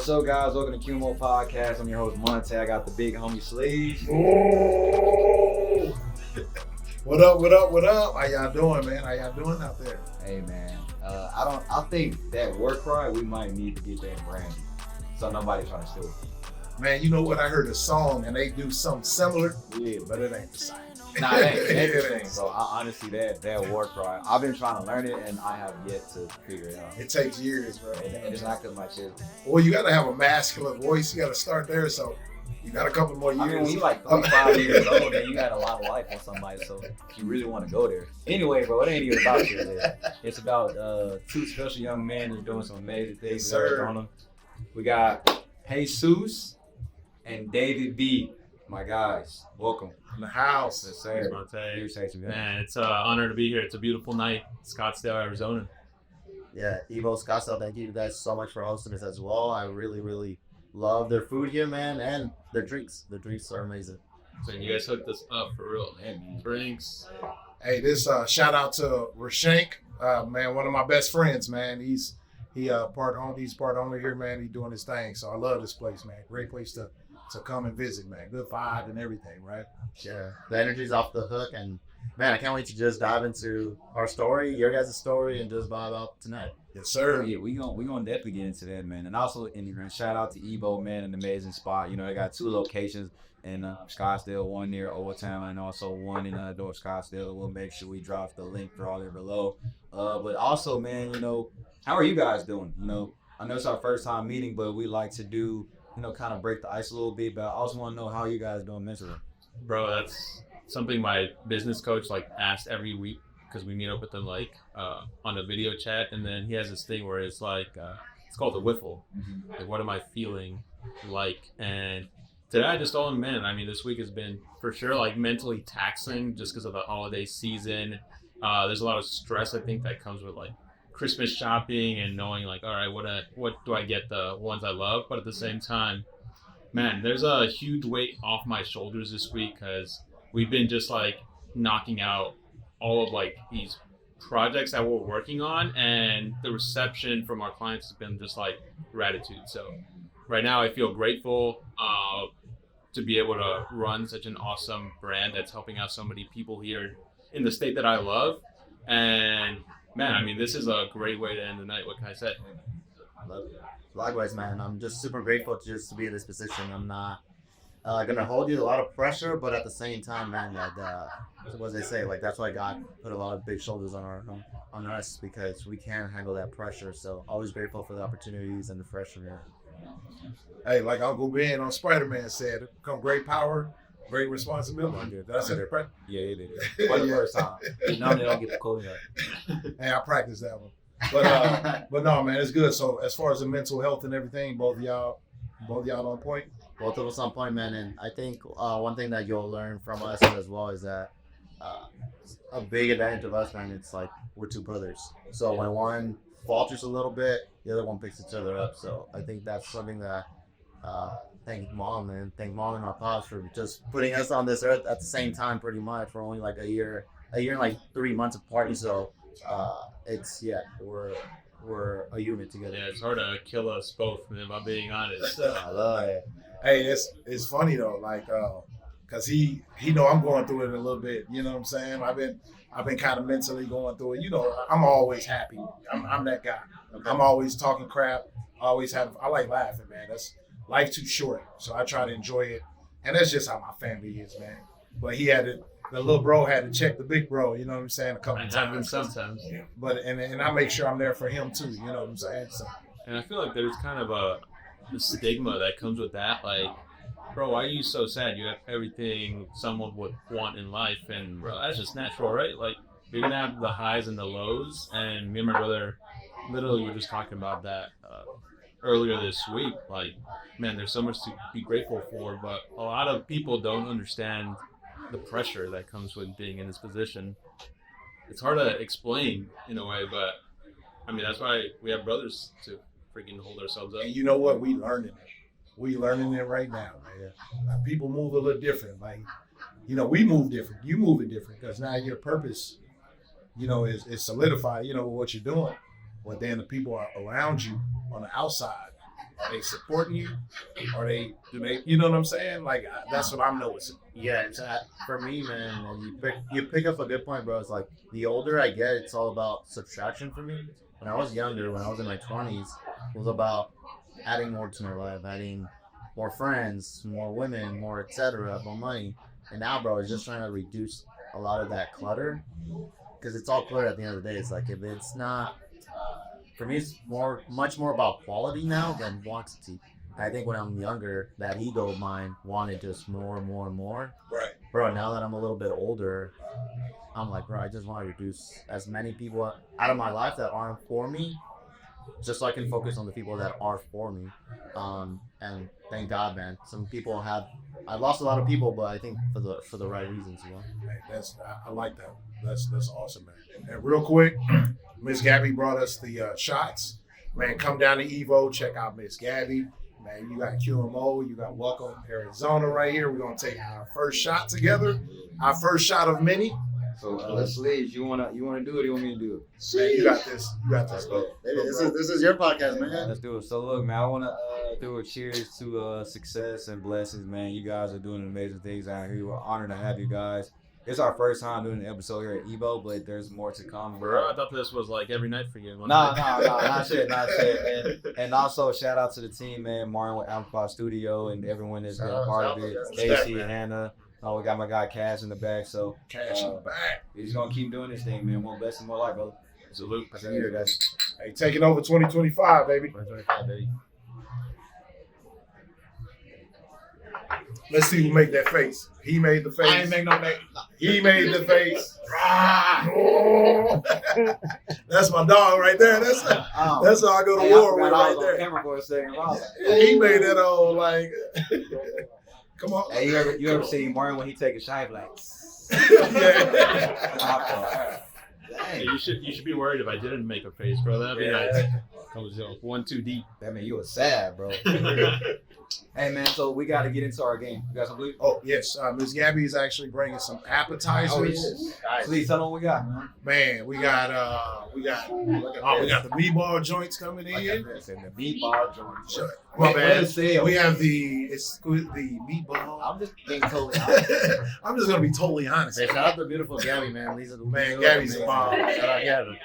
What's up, guys? Welcome to QMO Podcast. I'm your host, Montae. I got the big homie Sleeves. Oh! What up? How y'all doing, man? How y'all doing out there? Hey, man. I think that work cry, we might need to get that branded. So nobody's trying to steal it. Man, you know what? I heard a song and they do something similar. Yeah, But it ain't the same. Nah, it ain't the same. So honestly, that war cry, I've been trying to learn it and I have yet to figure it out. It takes years, bro. And it's not because my shit. Well, you got to have a masculine voice. You got to start there. So you got a couple more years. I mean, when you like 35 years old, then you got a lot of life on somebody. So if you really want to go there. Anyway, bro, it ain't even about you. It's about two special young men who's doing some amazing things. Yes, sir. We got Jesus and David B. My guys, welcome. In the house. Yes, sir. Montae. Man, it's an honor to be here. It's a beautiful night, Scottsdale, Arizona. Yeah, Evo Scottsdale, thank you guys so much for hosting us as well. I really love their food here, man, and their drinks. Their drinks are amazing. So you guys hooked us up for real, man. Drinks. Hey, this shout out to Rashank, man, one of my best friends, man. He's part owner here, man. He's doing his thing. So I love this place, man. Great place to come and visit, man. Good vibe and everything, right? Yeah, the energy's off the hook, and man, I can't wait to just dive into our story, your guys' story, and just vibe out tonight. Yes, sir. Yeah, we gonna definitely get into that, man. And also, and shout out to Evo, man, an amazing spot. You know, they got two locations in Scottsdale, one near Old Town, and also one in North Scottsdale. We'll make sure we drop the link for all there below. But also, man, you know, how are you guys doing? You know, I know it's our first time meeting, but we like to do, you know, kind of break the ice a little bit. But I also want to know how you guys doing mentally. Bro, that's something my business coach like asked every week because we meet up with him like on a video chat, and then he has this thing where it's like it's called the whiffle. Like, what am I feeling like? And today I just told him, man, I mean, this week has been for sure like mentally taxing just because of the holiday season. There's a lot of stress, I think, that comes with like Christmas shopping and knowing like, all right, what do I get the ones I love? But at the same time, man, there's a huge weight off my shoulders this week because we've been just like knocking out all of like these projects that we're working on, and the reception from our clients has been just like gratitude. So right now I feel grateful to be able to run such an awesome brand that's helping out so many people here in the state that I love. And man, I mean, this is a great way to end the night. What can I say? Love it. Likewise, man. I'm just super grateful to be in this position. I'm not gonna hold you a lot of pressure, but at the same time, man, what they say, like that's why God put a lot of big shoulders on us because we can handle that pressure. So always grateful for the opportunities and the fresh air. Hey, like Uncle Ben on Spider-Man said, come great power, great responsibility. Did I say that right? Yeah, it is. For the first time. You know they don't get the code yet. Hey, I practiced that one. But no, man, it's good. So as far as the mental health and everything, both of y'all on point? Both of us on point, man. And I think one thing that you'll learn from us as well is that a big advantage of us, man, it's like we're two brothers. So when one falters a little bit, the other one picks each other up. So I think that's something that thank mom and my pops for just putting us on this earth at the same time pretty much. We're only like a year and like 3 months apart. So we're a unit together. Yeah, it's hard to kill us both, man, if I'm being honest. I love it. Hey, it's funny though, like cause he know I'm going through it a little bit. You know what I'm saying? I've been kind of mentally going through it. You know, I'm always happy. I'm that guy. Okay. I'm always talking crap. I like laughing, man. That's life too short, so I try to enjoy it, and that's just how my family is, man. But the little bro had to check the big bro. You know what I'm saying? A couple times. Sometimes. Yeah. But and I make sure I'm there for him too. You know what I'm saying? So. And I feel like there's kind of a stigma that comes with that. Like, bro, why are you so sad? You have everything someone would want in life, and bro, that's just natural, right? Like, you're gonna have the highs and the lows. And me and my brother literally were just talking about that earlier this week. Like, man, there's so much to be grateful for, but a lot of people don't understand the pressure that comes with being in this position. It's hard to explain in a way, but I mean, that's why we have brothers to freaking hold ourselves up. And you know what? We learning it right now, man. Like, people move a little different. Like, you know, we move different. You move it different because now your purpose, you know, is solidified, you know, what you're doing. But then the people around you on the outside, Are they supporting you? Do they, you know what I'm saying? Like, that's what I'm noticing. Yeah, it's for me, man. You pick up a good point, bro. It's like the older I get, it's all about subtraction for me. When I was younger, when I was in my 20s, it was about adding more to my life, adding more friends, more women, more etc., more money. And now, bro, it's just trying to reduce a lot of that clutter because it's all clutter at the end of the day. It's like if it's not, for me, it's much more about quality now than quantity. I think when I'm younger, that ego of mine wanted just more and more and more. Right. Bro, now that I'm a little bit older, I'm like, bro, I just want to reduce as many people out of my life that aren't for me, just so I can focus on the people that are for me. And thank God, man. Some people I lost a lot of people, but I think for the right reasons, you know. Hey, I like that. That's awesome, man. And real quick, Miss Gabby brought us the shots. Man, come down to Evo, check out Miss Gabby. Man, you got QMO, you got Welcome Arizona right here. We're gonna take our first shot together, our first shot of many. So let's lead. You wanna do it? Or you want me to do it? Man, you got this. You got this. Go. This is your podcast, man. Let's do it. So look, man, I wanna do a cheers to success and blessings, man. You guys are doing amazing things out here. We're honored to have you guys. It's our first time doing an episode here at Evo, but there's more to come, bro. I thought this was like every night for you. No, not yet. And also shout out to the team, man. Martin with Amplify Studio and everyone that's been a part of it. Casey, Hannah. Oh, we got my guy Cash in the back. So Cash in the back. We're just gonna keep doing this thing, man. More blessing, more life, brother. Salute. See you, guys. Hey, taking over 2025, baby. 2025, baby. Let's see who made that face. He made the face. I ain't make no make. He made the face. That's my dog right there. That's how I go to war with right there. Camera for a second. Wow. He made that old like. Come on. Hey, you ever see Martin when he take a shot like? Yeah. Hey, you should be worried if I didn't make a face, bro. That'd be nice. Comes 1 2 deep. That mean you was sad, bro. Hey man, so we got to get into our game. You got some blue? Oh yes, Miss Gabby is actually bringing some appetizers. Oh, yes. Please tell them what we got, man. Man, we got the meatball joints coming in. The meatball joints. My bad. We have the meatball. I'm just being totally honest. I'm just gonna be totally honest. Hey, shout out to beautiful Gabby, man. Man, Gabby's a mom. Shout out Gabby.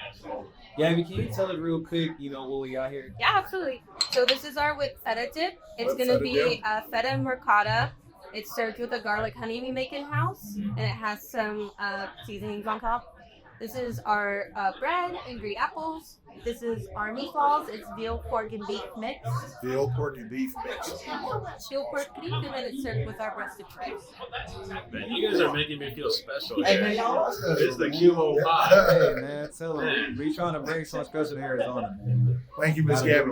Gabby, can you tell us real quick, what we got here? Yeah, absolutely. So this is our with feta dip. It's going to be feta and ricotta. It's served with a garlic honey we make in-house, and it has some seasonings on top. This is our bread and green apples. This is our meatballs. It's veal, pork, and beef mix. Veal, pork, and beef mix. Veal, pork, beef, and then it's served with our breasted rice. Man, you guys are making me feel special. Hey, Here. man, y'all. It's the QMO Pod. Hey, man, tell them. We trying to bring some special to Arizona, man. Thank you, Miss Gabby.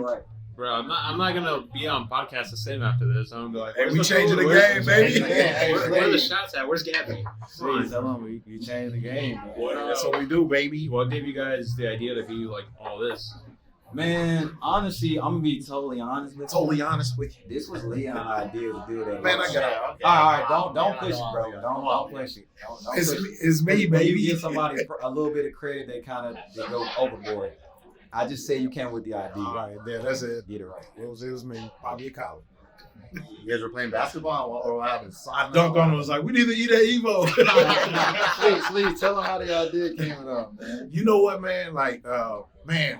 Bro, I'm not gonna be on podcast the same after this. I'm gonna be like, hey, we the changing food? the game, baby. Where are the shots at? Where's Gabby? Please tell them we changed the game. That's what we do, baby. What gave you guys the idea to be like all this? Man, honestly, I'm gonna be totally honest with you. Totally honest with you. This was Leon's idea to do that. Man, I got it. All right, don't push it, bro. Don't push it. Don't push it. It's me, When you baby. give somebody a little bit of credit, they go overboard. I just say you came with the idea. Right, yeah, that's it. Get it right. It was me. Bobby at college. You guys were playing basketball or what happened? I dunked on him. Was like, we need to eat at Evo. Please tell them how the idea came about, man. You know what, man? Like, man,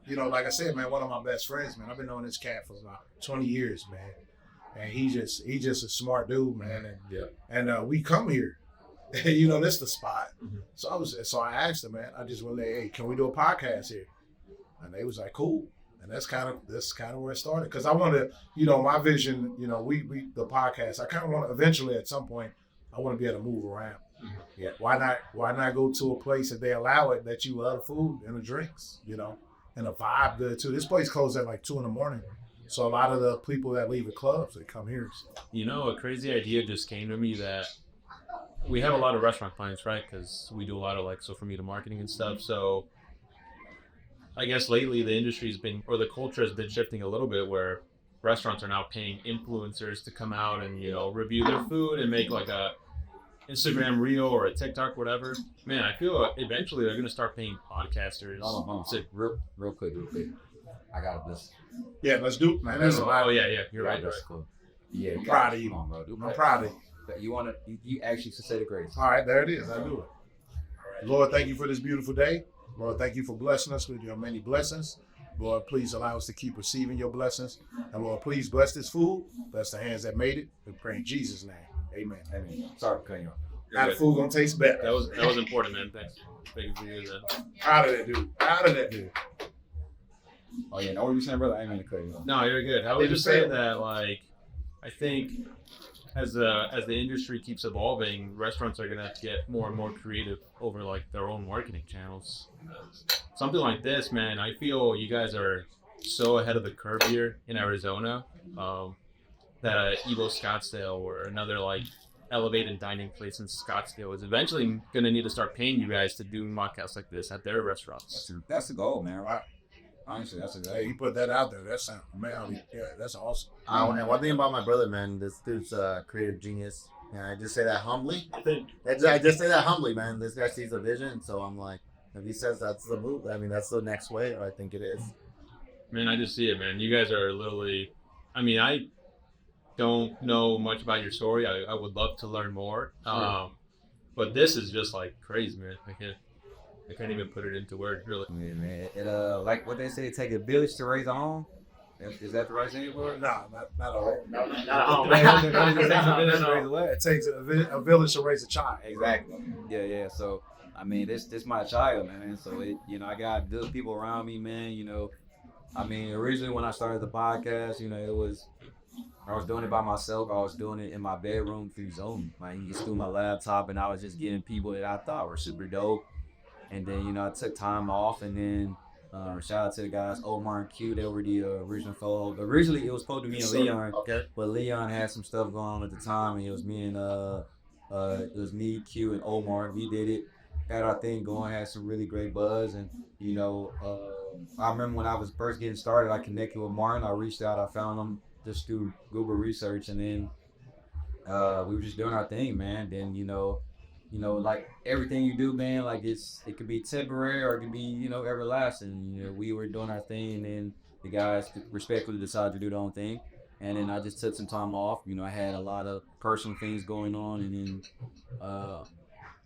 like I said, man, one of my best friends, man. I've been knowing this cat for about 20 years, man. And he's just a smart dude, man. And we come here. This the spot. Mm-hmm. So I asked him, man. I just went like, hey, can we do a podcast here? And they was like, cool. And that's kind of where it started. Because I want to, my vision, we the podcast. I kind of want to eventually at some point, I want to be able to move around. Mm-hmm. Yeah. Why not go to a place that they allow it that you love the food and the drinks, and the vibe good too. This place closed at like 2 a.m. So a lot of the people that leave the clubs, they come here. So. A crazy idea just came to me that we have a lot of restaurant clients, right? Because we do a lot of like social media marketing and stuff. So I guess lately the industry's been, or the culture has been shifting a little bit where restaurants are now paying influencers to come out and, review their food and make like a Instagram reel or a TikTok, whatever. Man, I feel eventually they're going to start paying podcasters. Hold on. Real quick. I got this. Yeah, let's do it, man. That's Oh yeah, you're right. That's cool. Yeah, I'm proud of you. Come on, bro. I'm proud of you. You actually should say the grace. All right, there it is. I do it. Lord, thank you for this beautiful day. Lord, thank you for blessing us with your many blessings. Lord, please allow us to keep receiving your blessings. And Lord, please bless this food. Bless the hands that made it. We pray in Jesus' name. Amen. Amen. Sorry for cutting you off. How the food gonna taste better. That was important, man. Thanks. Thank you for doing that. Proud of that dude. Proud of that dude. Oh yeah, no, what were you saying, brother? I didn't mean to cut you off. No, you're good. I was just saying that, like, I think as the industry keeps evolving, restaurants are gonna get more and more creative over like their own marketing channels. Something like this, man. I feel you guys are so ahead of the curve here in Arizona. That Evo Scottsdale or another like elevated dining place in Scottsdale is eventually gonna need to start paying you guys to do podcasts like this at their restaurants. That's the goal, man. Right? Honestly, that's a good. Hey, he put that out there. That sound, man. Yeah, that's awesome. And one thing about my brother, man, this dude's a creative genius. And I just say that humbly. I think I just say that humbly, man. This guy sees a vision, so I'm like, if he says that's the move, I mean, that's the next way. I think it is. Man, I just see it, man. You guys are literally. I mean, I don't know much about your story. I would love to learn more. But this is just like crazy, man. I can't even put it into words, really. Yeah, man. It like what they say, it take a village to raise a home. Is that the right saying for it? No, not all. Not at home. It takes a village to raise a child. Exactly. Yeah. So, I mean, this my child, man. So it, I got good people around me, man. I mean, originally when I started the podcast, I was doing it by myself. I was doing it in my bedroom through Zoom, like just through my laptop, and I was just getting people that I thought were super dope. And then, I took time off, and then shout out to the guys, Omar and Q. They were the original photo. Originally, it was supposed to be me and Leon, Okay. but Leon had some stuff going on at the time, and it was me and me, Q, and Omar. We did it, had our thing going, had some really great buzz, and I remember when I was first getting started, I connected with Martin. I reached out, I found him just through Google research, and then we were just doing our thing, man. Then like everything you do, man, like it could be temporary or it could be, everlasting. We were doing our thing, and then the guys respectfully decided to do their own thing. And then I just took some time off. I had a lot of personal things going on, and then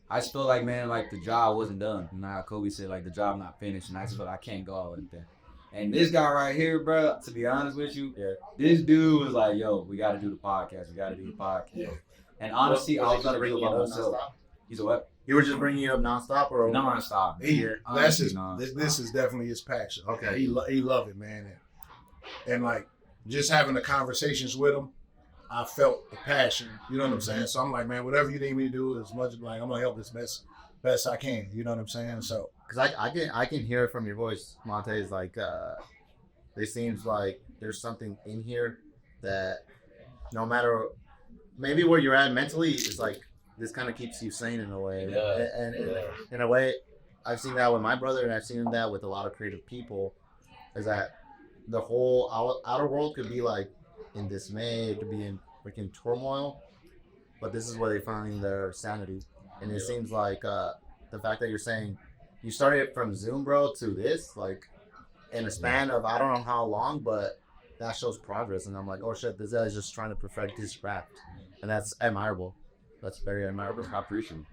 I just felt like, man, like the job wasn't done. How Kobe said, like the job not finished, and I just felt I can't go out like that. And this guy right here, bro, to be honest with you, this dude was like, yo, we got to do the podcast. Yeah. And honestly, I was going to bring bring you about up myself. nonstop. You said what? You were just bringing it up nonstop, or Non-stop. This is definitely his passion. Okay. He love it, man. And like just having the conversations with him, I felt the passion. You know what I'm saying? So I'm like, man, whatever you need me to do, as much like I'm gonna help as best I can. You know what I'm saying? So because I can hear it from your voice, Montae. Is like it seems like there's something in here that no matter maybe where you're at mentally, it's like this kind of keeps you sane in a way. And in a way, I've seen that with my brother, and I've seen that with a lot of creative people. Is that the whole outer world could be like in dismay, it could be in freaking turmoil, but this is where they find their sanity. And it seems like the fact that you're saying you started from Zoom, bro, to this, like in a span of I don't know how long, but that shows progress. And I'm like, oh shit, this guy's just trying to perfect his craft, and that's admirable. That's very admirable. I appreciate it.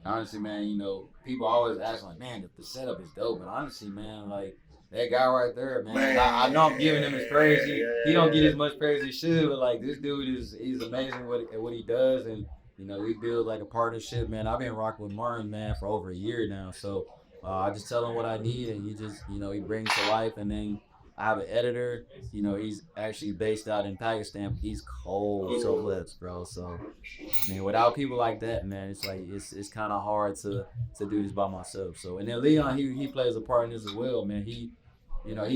Honestly, man, people always ask like, man, the setup is dope. But honestly, man, like that guy right there, man. I know I'm giving him his praise. He don't get as much praise as he should, but like this dude he's amazing at what he does, and we build like a partnership, man. I've been rocking with Martin, man, for over a year now. So I just tell him what I need, and he just he brings to life. And then I have an editor, he's actually based out in Pakistan. He's cold, so lips, bro. So, man, without people like that, man, it's like it's kind of hard to do this by myself. So, and then Leon, he plays a part in this as well, man. He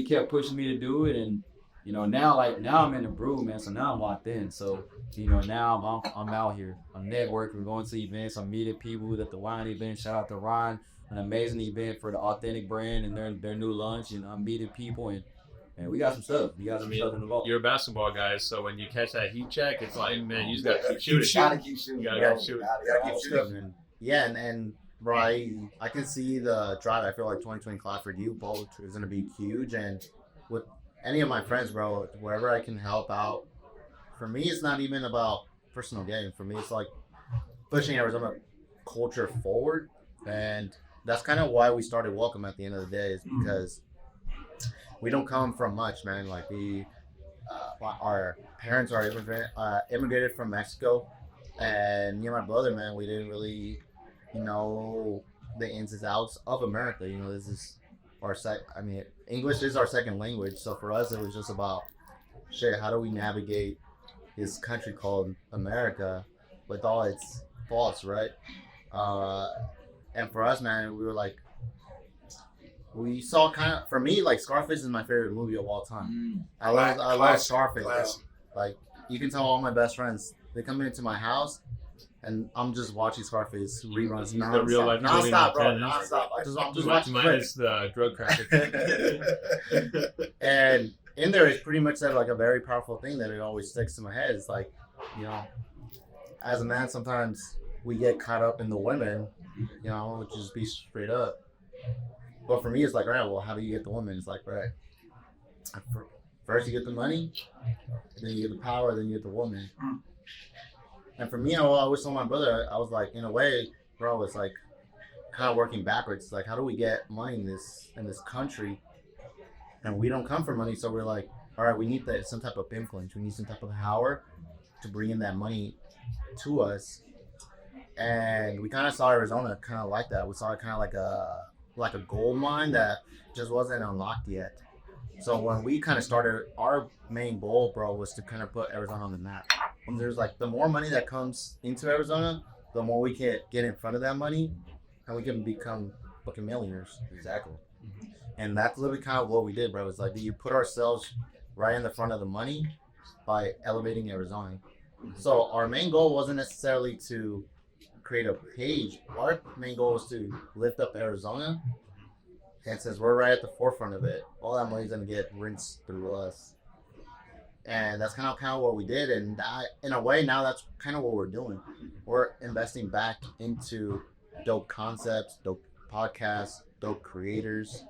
kept pushing me to do it, and now I'm in the brew, man. So now I'm locked in. So, now I'm out here. I'm networking, going to events. I'm meeting people at the wine event. Shout out to Ryan, an amazing event for the Authentic brand and their new lunch. And I'm meeting people and. Man, we got some stuff. We got some stuff in the vault. You're a basketball guy, so when you catch that heat check, it's like, man, you just got to keep shooting. Gotta keep shooting. You gotta keep shooting. Gotta keep shooting. Yeah, and bro, I can see the drive. I feel like 2025 for you both is gonna be huge, and with any of my friends, bro, wherever I can help out. For me, it's not even about personal gain. For me, it's like pushing Arizona culture forward, and that's kind of why we started Welcome at the end of the day, is because we don't come from much, man. Like our parents are immigrated from Mexico, and me and my brother, man, we didn't really, know, the ins and outs of America. This is our English is our second language, so for us, it was just about shit. How do we navigate this country called America with all its faults, right? And for us, man, we were like, we saw for me, like Scarface is my favorite movie of all time. I love Scarface. Like, you can tell all my best friends, they come into my house and I'm just watching Scarface reruns nonstop. The real life Nonstop, bro. Montana. Nonstop. I'm just watching minus the drug trafficking. And in there, it's pretty much said like a very powerful thing that it always sticks to my head. It's like, as a man, sometimes we get caught up in the women, which is be straight up. But for me, it's like, right, well, how do you get the woman? It's like, right, first you get the money, then you get the power, then you get the woman. And for me, I always told my brother, I was like, in a way, bro, it's like kind of working backwards. It's like, how do we get money in this country? And we don't come from money, so we're like, all right, we need some type of influence. We need some type of power to bring in that money to us. And we kind of saw Arizona kind of like that. We saw it kind of like a gold mine that just wasn't unlocked yet. So when we kind of started, our main goal, bro, was to kind of put Arizona on the map. And there's like, the more money that comes into Arizona, the more we can get in front of that money, and we can become fucking millionaires. Exactly. And that's literally kind of what we did, bro. It's like, you put ourselves right in the front of the money by elevating Arizona. So our main goal wasn't necessarily to create a page. Our main goal was to lift up Arizona. And since we're right at the forefront of it, all that money's going to get rinsed through us. And that's kind of what we did. And in a way, now that's kind of what we're doing. We're investing back into dope concepts, dope podcasts, dope creators,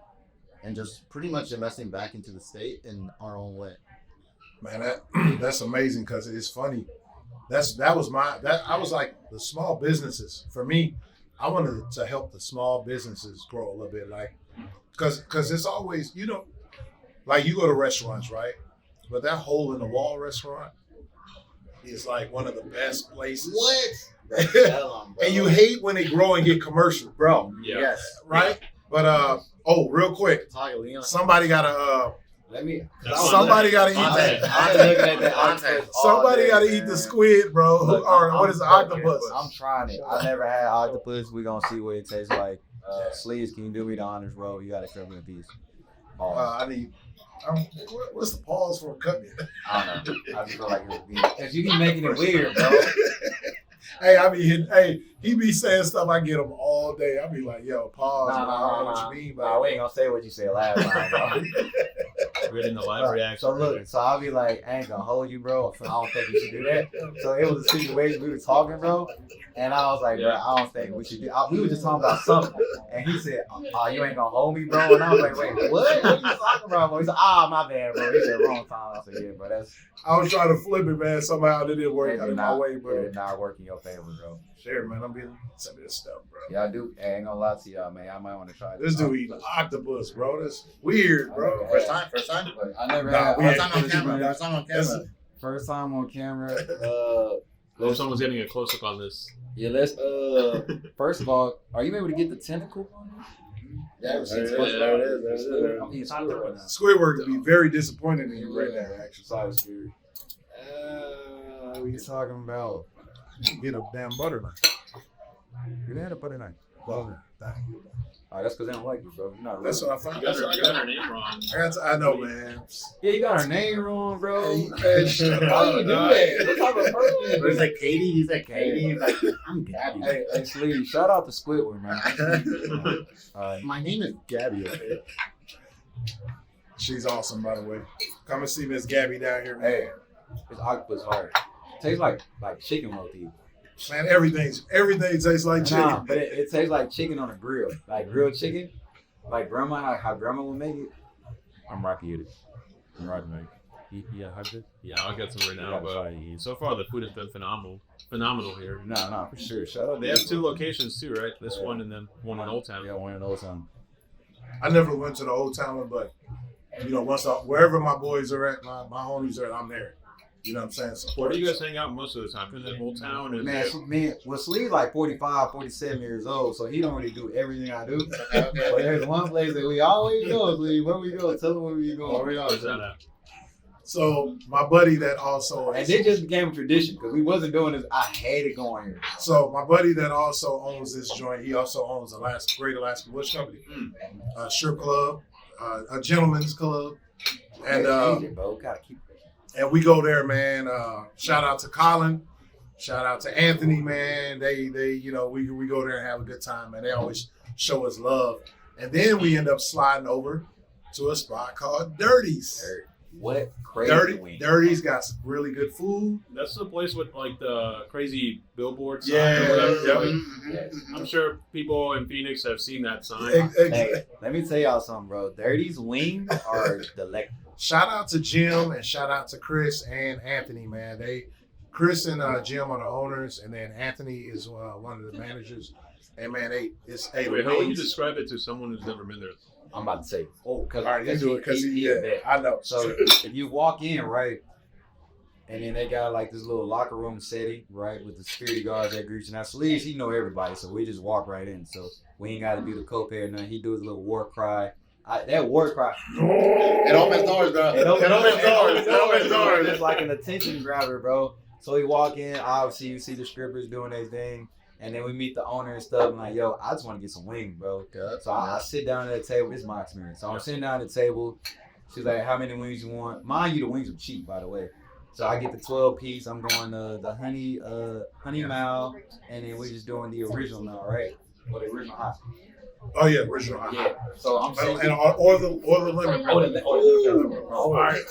and just pretty much investing back into the state in our own way. Man, that's amazing, because it's funny. I was like, the small businesses. For me, I wanted to help the small businesses grow a little bit, like, because it's always, like you go to restaurants, right? But that hole in the wall restaurant is like one of the best places. What? And you hate when they grow and get commercial, bro. Yeah. Yes. Right? But real quick, somebody gotta somebody gotta eat that. Somebody gotta eat the squid, bro. Look, Or what is the octopus? I'm trying it. I never had octopus. We gonna see what it tastes like. Sleeves, can you do me the honors, bro? You gotta show me a piece. I need. What's the pause for cutting it? I don't know. I just feel like it would be. Cause you be making it weird, bro. He be saying stuff. I get him all day. I be like, yo, pause. I don't know what you mean, but we ain't gonna say what you said last time, bro. We're in the live reaction. So look, I'll be like, I ain't gonna hold you, bro. I don't think we should do that. So it was a situation we were talking, bro, and I was like, bro, I don't think we should do. We were just talking about something, and he said, you ain't gonna hold me, bro. And I was like, wait, what? What are you talking about, bro? He said, my bad, bro. He said wrong time. I said, yeah, bro, that's. I was trying to flip it, man. Somehow it didn't work out in my way, bro. It did not work in your favor, bro. Share, man. I'm being some of this stuff, bro. Yeah, I do. I ain't gonna lie to y'all, man. I might want to try this. Dude eating octopus, bro. That's weird, bro. First time. I never had. First time on camera. First time on camera. If someone's getting a close up on this. Yeah, let's. First of all, are you able to get the tentacle? Yeah, there it is. Squidward would be very disappointed in you right now, actually. Sorry, Squidward. What are you talking about? Get a damn butter knife. You didn't have a butter knife. Well, that's because they don't like you, bro. That's what I found. You got her name wrong. I know, man. Yeah, you got her name wrong, bro. How you do that? What type of person? He's like Katie. He's like Katie. He's like, I'm Gabby. Hey, Sleeve, shout out to Squidward, man. My name is Gabby. Okay? She's awesome, by the way. Come and see Miss Gabby down here, man. Hey, it's octopus hard. Tastes like chicken roti. Man, everything tastes like chicken. Nah, but it tastes like chicken on a grill, like grilled chicken, like grandma, how grandma would make it. I'm rocking with it. I'm rocking with it. Yeah, how's it? Yeah, I'll get some right now. But so far, the food has been phenomenal here. No, for sure. Shout out. They have 2 locations too, right? This one and then one in Old Town. Yeah, one in Old Town. I never went to the Old Town one, but wherever my boys are at, my homies are at, I'm there. You know what I'm saying? So Where do you guys hang out most of the time? Is it Old Town? Or Man, well, Slee's like 45, 47 years old, so he don't really do everything I do. But there's one place that we always go, Slee. Where we go? Tell them where we go. Where's that at? So my buddy that also And it just became a tradition because we wasn't doing this. I hated going here. So my buddy that also owns this joint, he also owns Great Alaska Bush Company, a strip club, a gentleman's club, and and we go there, man. Shout out to Colin, shout out to Anthony, man. They we go there and have a good time, man. They always show us love, and then we end up sliding over to a spot called Dirty's. What crazy Dirty's got some really good food. That's the place with like the crazy billboard sign. Yeah, or whatever. yeah. Like, I'm sure people in Phoenix have seen that sign. Hey, let me tell y'all something, bro. Dirty's wings are delectable. Shout out to Jim and shout out to Chris and Anthony, man. Chris and Jim are the owners, and then Anthony is one of the managers. And man, Wait, how would you describe it to someone who's never been there? I'm about to say, because all right, you do it because I know. So if you walk in, right, and then they got like this little locker room setting, right, with the security guards that greet you. Now, Sleeves, he know everybody, so we just walk right in. So we ain't got to do the co-pay or nothing. He do his little war cry. That war cry. It opens doors, bro. It opens doors. It's like an attention grabber, bro. So we walk in, obviously you see the strippers doing their thing. And then we meet the owner and stuff. And like, yo, I just want to get some wings, bro. So I sit down at the table. This is my experience. So I'm sitting down at the table. She's like, how many wings you want? Mind you, the wings are cheap, by the way. So I get the 12-piece. I'm going the honey mile. And then we're just doing the original now, right? Or the original hot. Oh, yeah, original hot. Yeah. So I'm saying. Or the lemon. All right.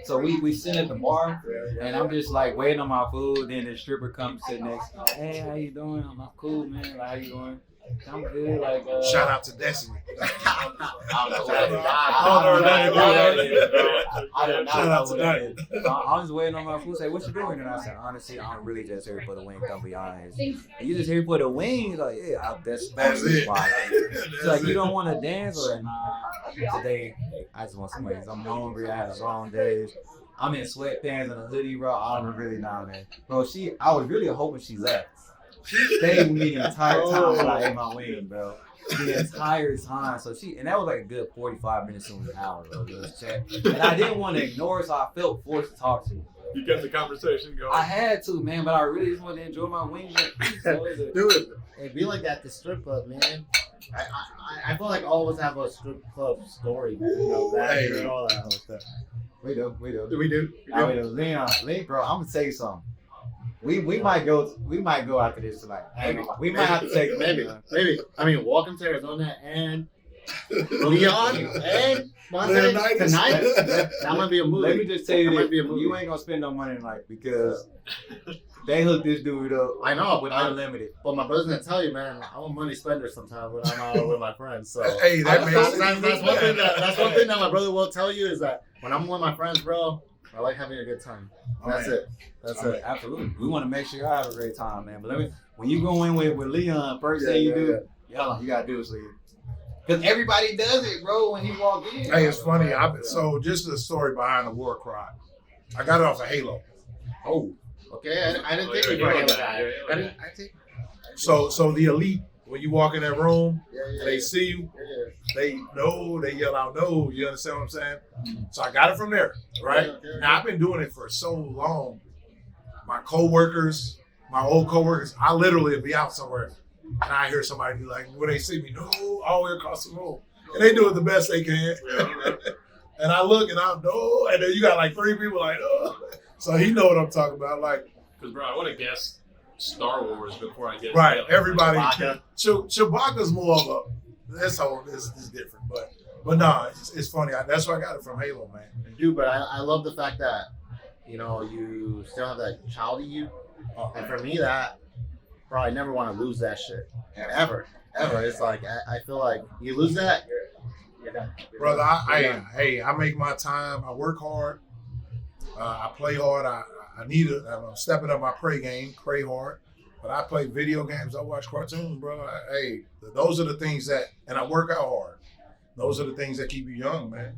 So we sit at the bar, and I'm just like waiting on my food. Then the stripper comes sit next to me. Hey, how you doing? I'm like, cool, man. Like, how you doing? I'm good. Like, shout out to Destiny. I don't know. Shout out to that. I was waiting on my food. Say, what you doing? And I said, honestly, I'm really just here for the wing. I'll be honest. And you just here for the wings? Like, yeah, that's it. It's like you don't want to dance or today. I just want some wings. I'm hungry. I had a long day. I'm in sweatpants and a hoodie, bro. I don't really know, man. Bro, I was really hoping she left. She stayed with me the entire time while I ate my wing, bro. The entire time. So and that was like a good 45 minutes to an hour, bro. And I didn't want to ignore her, so I felt forced to talk to her. You kept the conversation going. I had to, man, but I really just wanted to enjoy my wings. Do it. It'd be like that at the strip club, man. I feel like all of us have a strip club story, man. You know, that and all that stuff. We do. We do. Lean, bro, I'm gonna tell you something. We might go after this tonight. We might have to take maybe. I mean, welcome to Arizona and Leon and Montae tonight. That might be a movie. Let me just tell you that this: you ain't gonna spend no money tonight because they hooked this dude up. I know, with unlimited. But my brother's gonna tell you, man, I'm a money spender sometimes when I'm out with my friends. So hey, that's one thing that my brother will tell you is that when I'm with my friends, bro, I like having a good time. That's it. Absolutely. We want to make sure y'all have a great time, man. But when you go in with Leon, first thing you do, you gotta do is leave. Because everybody does it, bro, when you walk in. Hey, it's funny. So just the story behind the war cry. I got it off of Halo. Oh. Okay, I didn't think you were Halo guy. I think. So the elite, when you walk in that room, they see you, they yell out no. You understand what I'm saying? So I got it from there, right? Now I've been doing it for so long. My coworkers, my old coworkers, I literally be out somewhere and I hear somebody be like, when they see me, no, all the way across the room, and they do it the best they can. And I look and I'm no, and then you got like 3 people like, oh. So he know what I'm talking about, like. Because bro, I want to guess Star Wars before I get right. Everybody, Chewbacca's more of a. This whole is different, but nah, it's funny. That's where I got it from Halo, man. Dude, but I love the fact that you still have that child in you, and for me that bro, I never want to lose that shit. Ever. It's like, I feel like you lose that, you're done. Brother, I make my time. I work hard. I play hard. I'm stepping up my pray game, pray hard. But I play video games. I watch cartoons, bro. Those are the things and I work out hard. Those are the things that keep you young, man.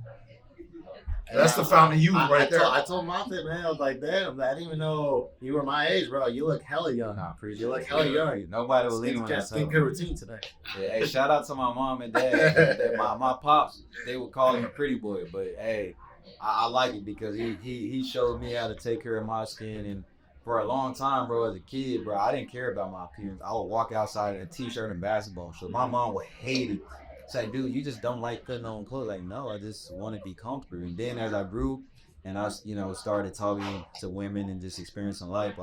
That's the fountain of youth right there. I told Montae, man, I was like, damn, I didn't even know you were my age, bro. You look hella young. You look hella young. Nobody will leave me on Skincare routine today. Yeah, hey, shout out to my mom and dad. my pops, they would call him a pretty boy, but hey, I like it because he showed me how to take care of my skin. And for a long time, bro, as a kid, bro, I didn't care about my appearance. I would walk outside in a t-shirt and basketball. So my mom would hate it. Say, dude, you just don't like putting on clothes. Like, no, I just want to be comfortable. And then as I grew and I, started talking to women and just experiencing life,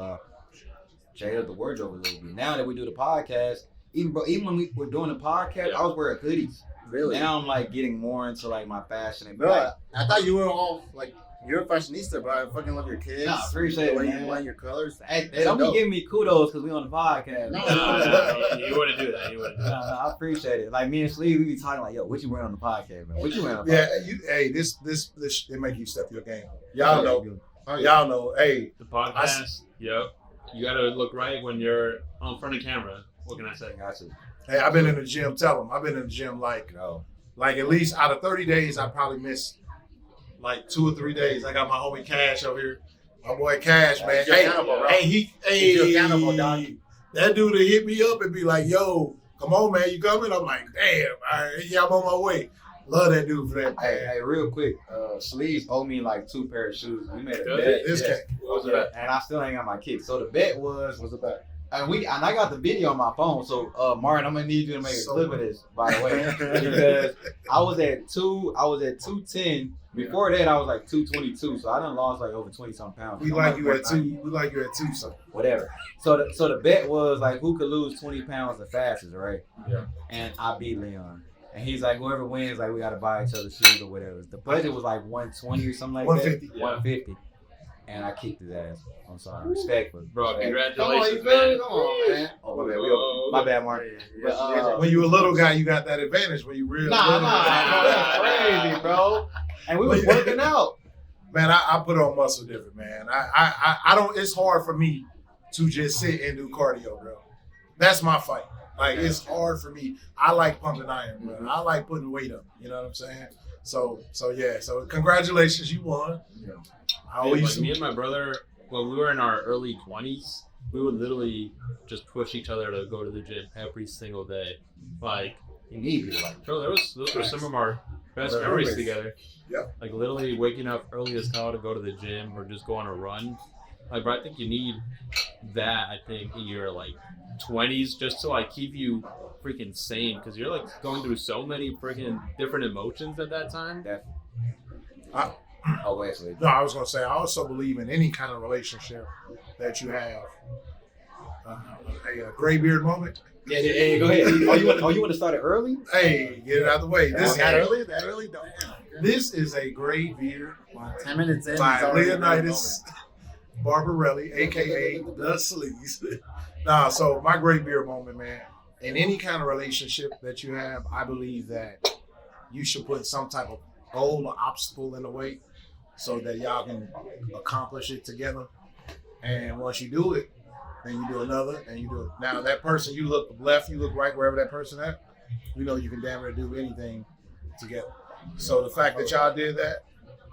changed up the wardrobe a little bit. Now that we do the podcast, even when we were doing the podcast, I was wearing hoodies. Really? Now I'm like getting more into like my fashion and bro. I thought you were all like, you're a fashionista, bro. I fucking love your kids. Nah, appreciate it, man. You wear your colors. Hey, don't be giving me kudos because we on the podcast. No, you wouldn't do that. I appreciate it. Like me and Sleeve, we be talking like, yo, what you wearing on the podcast, man? What you wearing on the podcast? Yeah, this it make you step your game. Y'all know. Hey, the podcast. Yep. You gotta look right when you're on front of camera. What can I say? Gotcha. Hey, I've been in the gym. Tell them I've been in the gym like at least out of 30 days, I probably missed like 2 or 3 days. I got my homie Cash over here. My boy Cash, man. That dude that hit me up and be like, yo, come on, man, you coming? I'm like, damn, I'm on my way. Love that dude for that. Hey, real quick, Sleeves owe me like 2 pair of shoes. We made a bet. What was the bet? And I still ain't got my kick. So the bet was the bet? And I got the video on my phone. So Martin, I'm gonna need you to make a clip of this, by the way, because I was at 210. Before that, I was like 222. So I done lost like over 20-something pounds. We like you at 2. We like you at 2 something. Whatever. So the bet was like who could lose 20 pounds the fastest, right? Yeah. And I beat Leon. And he's like, whoever wins, like we gotta buy each other shoes or whatever. The budget was like 120 or something like 150. that. 150. And I kicked his ass. I'm sorry, respectfully. Bro, congratulations, man. Come on, man. Oh, my bad, Martin. When you a little guy, you got that advantage. When you real Nah, that's crazy, bro. And we was working out. Man, I put on muscle different, man. I don't. It's hard for me to just sit and do cardio, bro. That's my fight. Like it's hard for me. I like pumping iron, bro. I like putting weight up. You know what I'm saying? So yeah. So congratulations, you won. Yeah. Me and my brother, when we were in our early 20s, we would literally just push each other to go to the gym every single day. Like, you need it. Like, bro, those were some of our best memories together. Yeah. Like literally waking up early as hell to go to the gym or just go on a run. Like, bro, I think you need that. I think in your like 20s just to like keep you freaking sane because you're like going through so many freaking different emotions at that time. No, I was gonna say I also believe in any kind of relationship that you have a gray beard moment. Yeah, go ahead. You want to start it early? Hey, get it out of the way. That early? This is a gray beard 10 minutes in by Leonidas Barbarelli, aka the Sleaze. So my gray beard moment, man. In any kind of relationship that you have, I believe that you should put some type of goal or obstacle in the way so that y'all can accomplish it together. And once you do it, then you do another, and you do it. Now that person, you look left, you look right, wherever that person at, you know you can damn near do anything together. So the fact that y'all did that,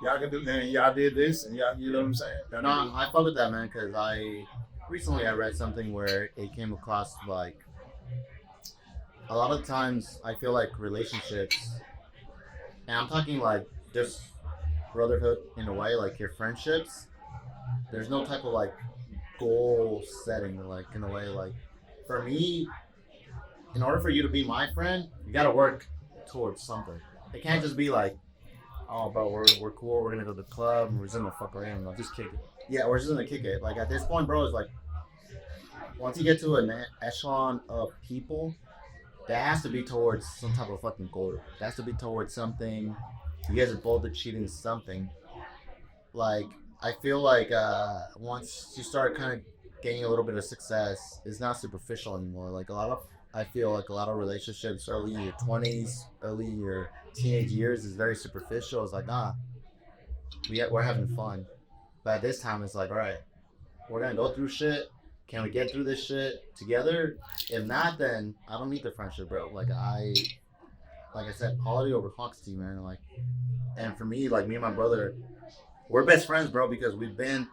y'all can do, and y'all did this, and y'all, you know what I'm saying? No, I fuck with that, man, because I read something where it came across like a lot of times I feel like relationships, and I'm talking like just brotherhood in a way, like your friendships, there's no type of like goal setting, like in a way, like for me, in order for you to be my friend, you gotta work towards something. It can't just be like, oh, bro, we're cool, we're gonna go to the club, and we're just gonna fuck around, like just kick it. Yeah, we're just gonna kick it. Like at this point, bro, it's like once you get to an echelon of people, that has to be towards some type of fucking goal. That has to be towards something. You guys are both achieving something. Like I feel like once you start kind of gaining a little bit of success is not superficial anymore. Like I feel like a lot of relationships early in your 20s, early in your teenage years is very superficial. It's like, nah, we're having fun. But at this time, it's like, all right, we're going to go through shit. Can we get through this shit together? If not, then I don't need the friendship, bro. Like I said, quality over quantity, man. Like, and for me, like me and my brother, we're best friends, bro, because we've been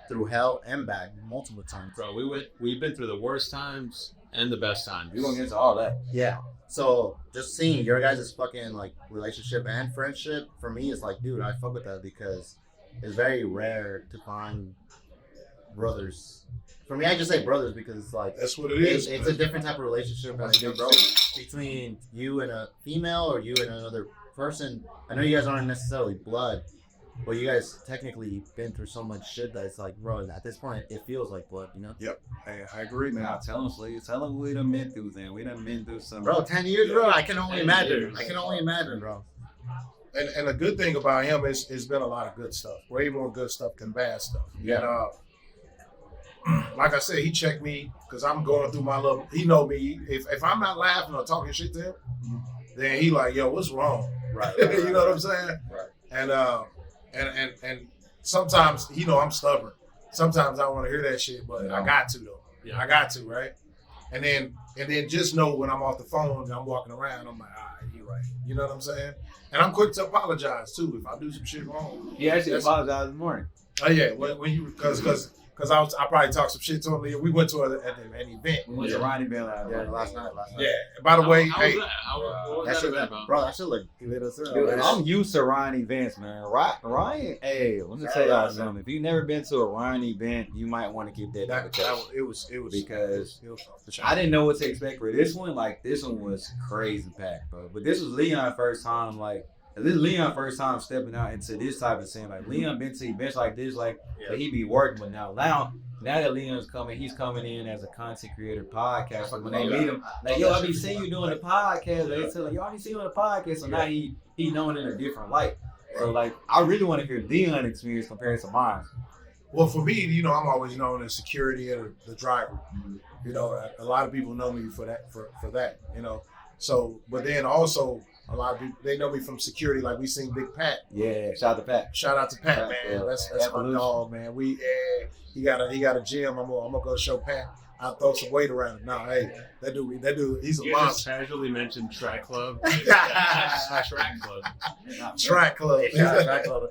through hell and back multiple times. Bro, we've been through the worst times and the best times. We're gonna get into all that. Yeah. So just seeing your guys' fucking like relationship and friendship for me is like, dude, I fuck with that because it's very rare to find brothers. For me, I just say brothers because it's like That's what it is. It's a different type of relationship between you and a female or you and another person. I know you guys aren't necessarily blood, but you guys technically been through so much shit that it's like, bro, at this point, it feels like blood, you know? Yep. Hey, I agree, man. Now tell them we done been through then. We done been through some. Bro, 10 years, bro. I can only imagine. Bro. And the good thing about him is it's been a lot of good stuff. Way more good stuff than bad stuff. Yeah. And like I said, he checked me because I'm going through my little. He know me. If I'm not laughing or talking shit to him, then he like, yo, what's wrong? Right. You know what I'm saying? Right. And sometimes, you know, I'm stubborn. Sometimes I want to hear that shit, but I got to though. Yeah. I got to, right? And then just know when I'm off the phone and I'm walking around, I'm like, all right, you're right. You know what I'm saying? And I'm quick to apologize too if I do some shit wrong. He actually apologized this morning. Oh yeah, when you because I probably talked some shit to him. We went to an event. We went to Ronnie Bell last night. Yeah. By the way, How hey, was that event, bro? Bro, that shit look lit as hell. Dude, I'm used to Ryan events, man. Ryan, hey, let me tell y'all something. If you've never been to a Ryan event, you might want to keep that it was because off the chain. I didn't know what to expect for this one. Like, this one was crazy packed, bro. But this was Leon's first time, like, this is Leon's first time stepping out into this type of scene. Like, Leon been to events like this, like, but he be working. But now that Leon's coming, he's coming in as a content creator podcast. Like, when they meet him, like, yo, I be seeing you doing the podcast. They tell like, yo, I be seeing you on the podcast. So now he known in a different light. So, like, I really want to hear Leon's experience compared to mine. Well, for me, you know, I'm always known as security and the driver. You know, a lot of people know me for that, for that, you know. So, but then also, a lot of people, they know me from security. Like, we seen Big Pat. Yeah, shout out to Pat. Shout out to Pat, man. Yeah. That's my dog, man. He got a gym. I'm gonna go show Pat. I'll throw some weight around him. No, hey, that dude, he's a You just monster. casually mentioned track club. Track club. Track club. Track club.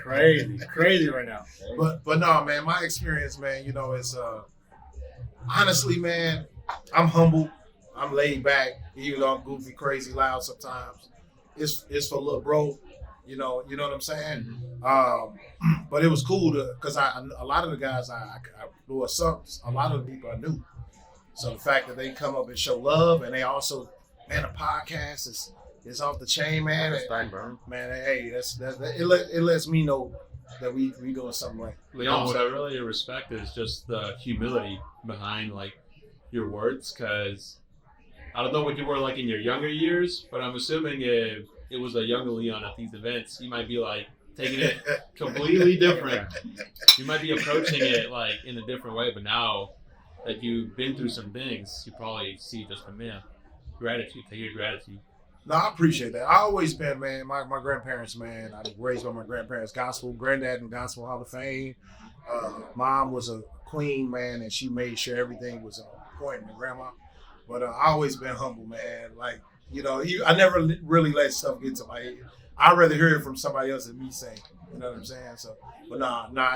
Crazy right now. But no, man, my experience, man, you know, is honestly, man, I'm humble. I'm laid back, even though I'm goofy, crazy, loud sometimes. It's for little bro, you know what I'm saying? But it was cool because a lot of the guys a lot of the people I knew. So the fact that they come up and show love, and they also, man, the podcast is off the chain, man. Respect, bro. Man, hey, it lets me know that we doing something right. Leon, what I really respect is just the humility behind like your words, because I don't know what you were like in your younger years, but I'm assuming if it was a younger Leon at these events, you might be like taking it completely different. You might be approaching it like in a different way, but now that you've been through some things, you probably see just from gratitude, take your gratitude. No, I appreciate that. I always been, man, my grandparents, man. I was raised by my grandparents, gospel, granddad in Gospel Hall of Fame. Mom was a queen, man, and she made sure everything was on point, and grandma. But I always been humble, man. Like, you know, I never really let stuff get to my head. I'd rather hear it from somebody else than me saying, you know what I'm saying? So, but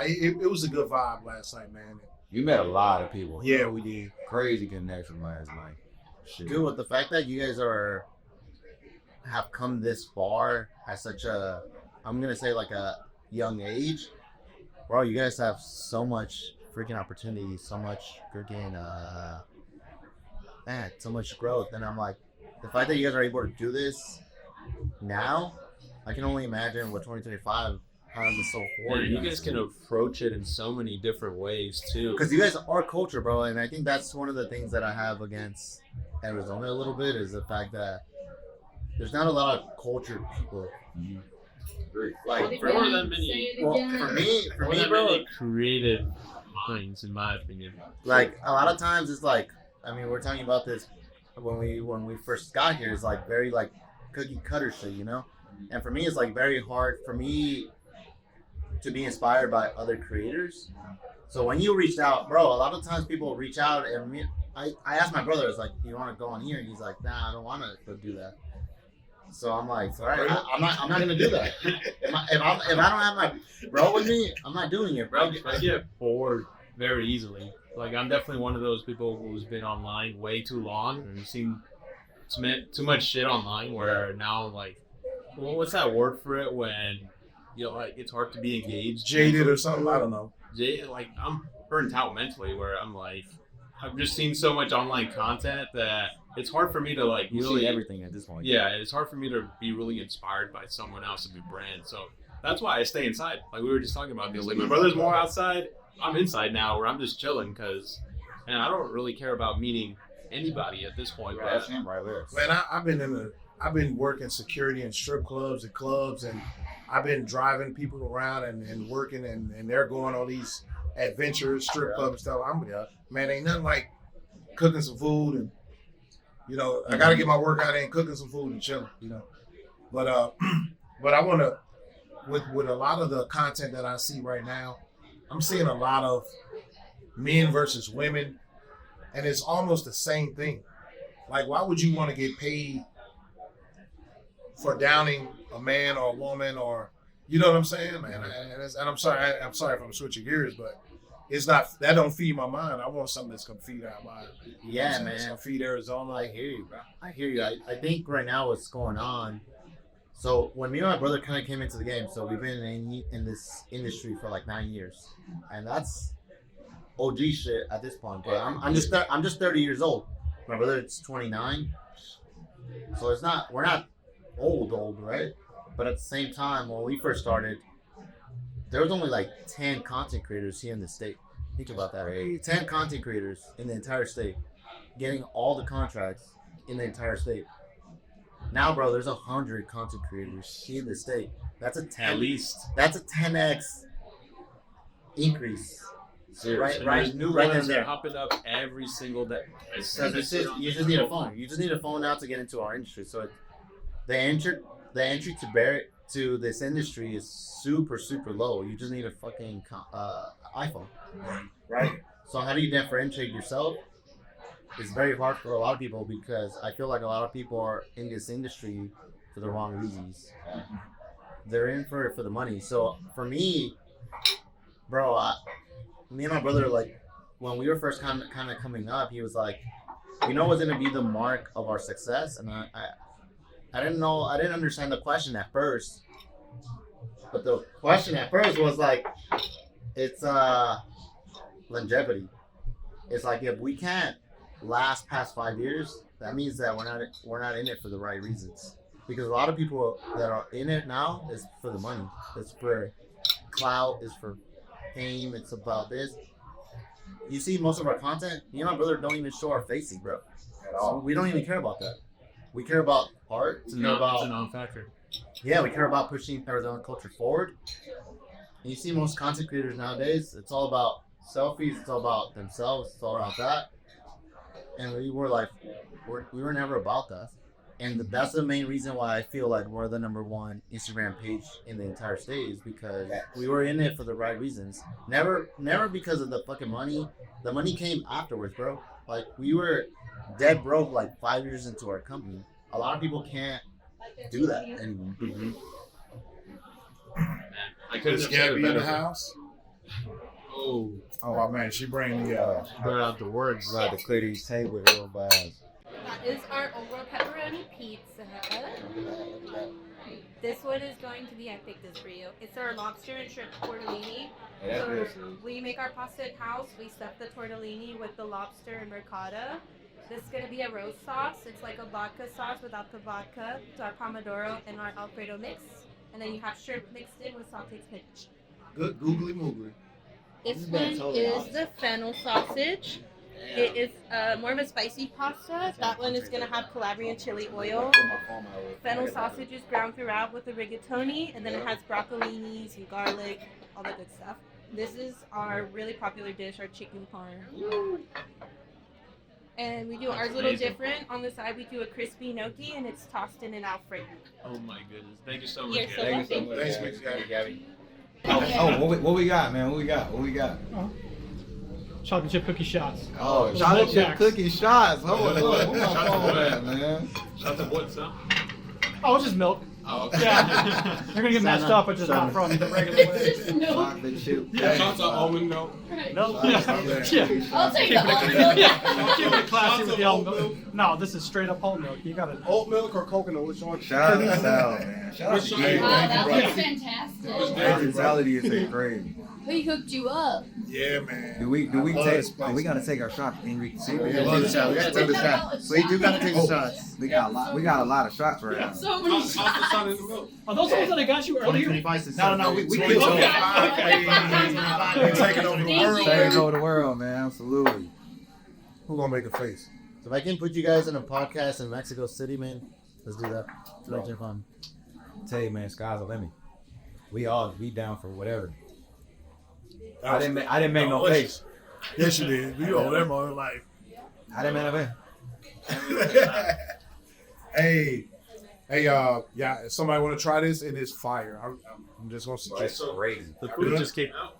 it was a good vibe last night, man. You met a lot of people. Yeah, we did. Crazy connection last night. Shit. Dude, with the fact that you guys have come this far at such a, I'm gonna say like a young age, bro, you guys have so much freaking opportunity, so much freaking so much growth. And I'm like, the fact that you guys are able to do this now, I can only imagine what 2025 has in store for Yeah, you. you guys can approach it in so many different ways too. Because you guys are culture, bro, and I think that's one of the things that I have against Arizona a little bit is the fact that there's not a lot of cultured people. Like Say for more it than many, again. For me, more than bro, many creative things, in my opinion. Like a lot of times, it's like, I mean, we're talking about this when we first got here. It's like very like cookie cutter shit, you know. And for me, it's like very hard for me to be inspired by other creators. So when you reached out, bro, a lot of times people reach out and I asked my brother, it's like, you want to go on here? And he's like, nah, I don't want to do that. So I'm like, all right, I'm not gonna do that. If I don't have my bro with me, I'm not doing it, bro. I get bored very easily. Like, I'm definitely one of those people who's been online way too long and seen too much shit online where now, like, well, what's that word for it when, you know, like, it's hard to be engaged? Jaded or something, I don't know. Like, I'm burnt out mentally where I'm like, I've just seen so much online content that it's hard for me to, like, You really see everything at this point. Yeah, it's hard for me to be really inspired by someone else's brand. So that's why I stay inside. Like we were just talking about, like, my brother's more outside. I'm inside now, where I'm just chilling because, and I don't really care about meeting anybody at this point. That's him right there. Man, I've been working security in strip clubs and clubs, and I've been driving people around and working, and they're going on these adventures, strip club and stuff. Man, ain't nothing like cooking some food, and you know, I gotta get my workout in, cooking some food and chilling, you know. But I wanna, with a lot of the content that I see right now, I'm seeing a lot of men versus women, and it's almost the same thing. Like, why would you want to get paid for downing a man or a woman, or, you know what I'm saying, man? And I'm sorry if I'm switching gears, but it's not, that don't feed my mind. I want something that's gonna feed our mind. Yeah, It's man. gonna feed Arizona. I hear you, bro. I hear you. I think right now what's going on. So when me and my brother kind of came into the game, so we've been in this industry for like 9 years, and that's OG shit at this point. But I'm just 30 years old. My brother is 29, so we're not old, right? But at the same time, when we first started, there was only like 10 content creators here in the state. Think about that, right? 10 content creators in the entire state, getting all the contracts in the entire state. Now, bro, there's 100 content creators in the state. That's a 10. At least. That's a 10x increase. Seriously. Right, There's new right ones in there. popping up every single day. You just need a phone. You just need a phone now to get into our industry. So the entry to this industry is super, super low. You just need a fucking iPhone, right? So how do you differentiate yourself? It's very hard for a lot of people because I feel like a lot of people are in this industry for the wrong reasons. They're in for it for the money. So for me, bro, me and my brother, like, when we were first kind of coming up, he was like, you know what's gonna be the mark of our success? And I didn't know, I didn't understand the question at first. But the question at first was like, it's longevity. It's like, if we can't last past 5 years, that means that we're not in it for the right reasons. Because a lot of people that are in it now is for the money. It's for clout, it's for fame, it's about this. You see most of our content, me and my brother don't even show our faces, bro. At all. We don't even care about that. We care about art. It's We care a about non-factor. yeah, we care about pushing Arizona culture forward. And you see most content creators nowadays, it's all about selfies, it's all about themselves, it's all about that. And we were like, we were never about that. And that's the main reason why I feel like we're the #1 Instagram page in the entire state, is because we were in it for the right reasons. Never because of the fucking money. The money came afterwards, bro. Like, we were dead broke like 5 years into our company. A lot of people can't do that anymore. Man, I couldn't Is have said Gabby it in the better. house? Oh, Oh man, she bring the brought out the words. Right, to clear these tables real bad. That is our over pepperoni pizza. This one is going to be, I picked this for you. It's our lobster and shrimp tortellini. So we make our pasta in house. We stuff the tortellini with the lobster and ricotta. This is going to be a roast sauce. It's like a vodka sauce without the vodka. So our pomodoro and our Alfredo mix. And then you have shrimp mixed in with sauteed spinach. good googly moogly. This one is the fennel sausage. It is more of a spicy pasta. That one is going to have Calabrian chili oil. Fennel sausage is browned throughout with the rigatoni, and then it has broccolinis and garlic, all the good stuff. This is our really popular dish, our chicken parm. And we do That's ours a little amazing. different. On the side, we do a crispy gnocchi, and it's tossed in an Alfredo. Oh my goodness! Thank you so much. You're so Gabby. welcome. Thanks, Miss Gabby. What we got, man? What we got? Chocolate chip cookie shots. Oh, Those chocolate milk chip jacks. cookie shots. Hold on, where my phone at, man? Shout out to what, son? Oh, it's just milk. Oh, okay. Yeah. They're gonna get messed up, but just not from the regular way. Chocolate chip. Yeah. Shout out to almond milk. No. Yeah. Yeah. I'll take Keep the almond it, milk. yeah. Keep it classy with the almond milk. No, this is straight up whole milk. You got it. Oat milk or coconut? Which one? Shout out to Sal, man. Shout out to Hey, Gabe. Wow, thank you, that brother. was fantastic. Hospitality is crazy. Who hooked you up? Yeah, man. Do we I love take? this place. We gotta take our shots, Enrique. See, we Yeah, gotta love take the shot. We gotta take the shot. So you do gotta take the Oh. shots. We got a lot. We got a lot of shots right now. So many Toss the shots. sun in the milk. Are those the ones that I got you earlier? 2025 No, we Okay, can okay. We're taking over the Thank world. you. take over the world, man. Absolutely. Who gonna make a face? So if I can put you guys in a podcast in Mexico City, man, let's do that. Let's have fun. Tell you, man, sky's the limit. We down for whatever. I didn't make no listen. face. Yes, you did. You owe them all life. I didn't make no face. Hey, yeah. If somebody want to try this, it is fire. I'm just gonna suggest. It's crazy. The food just came out.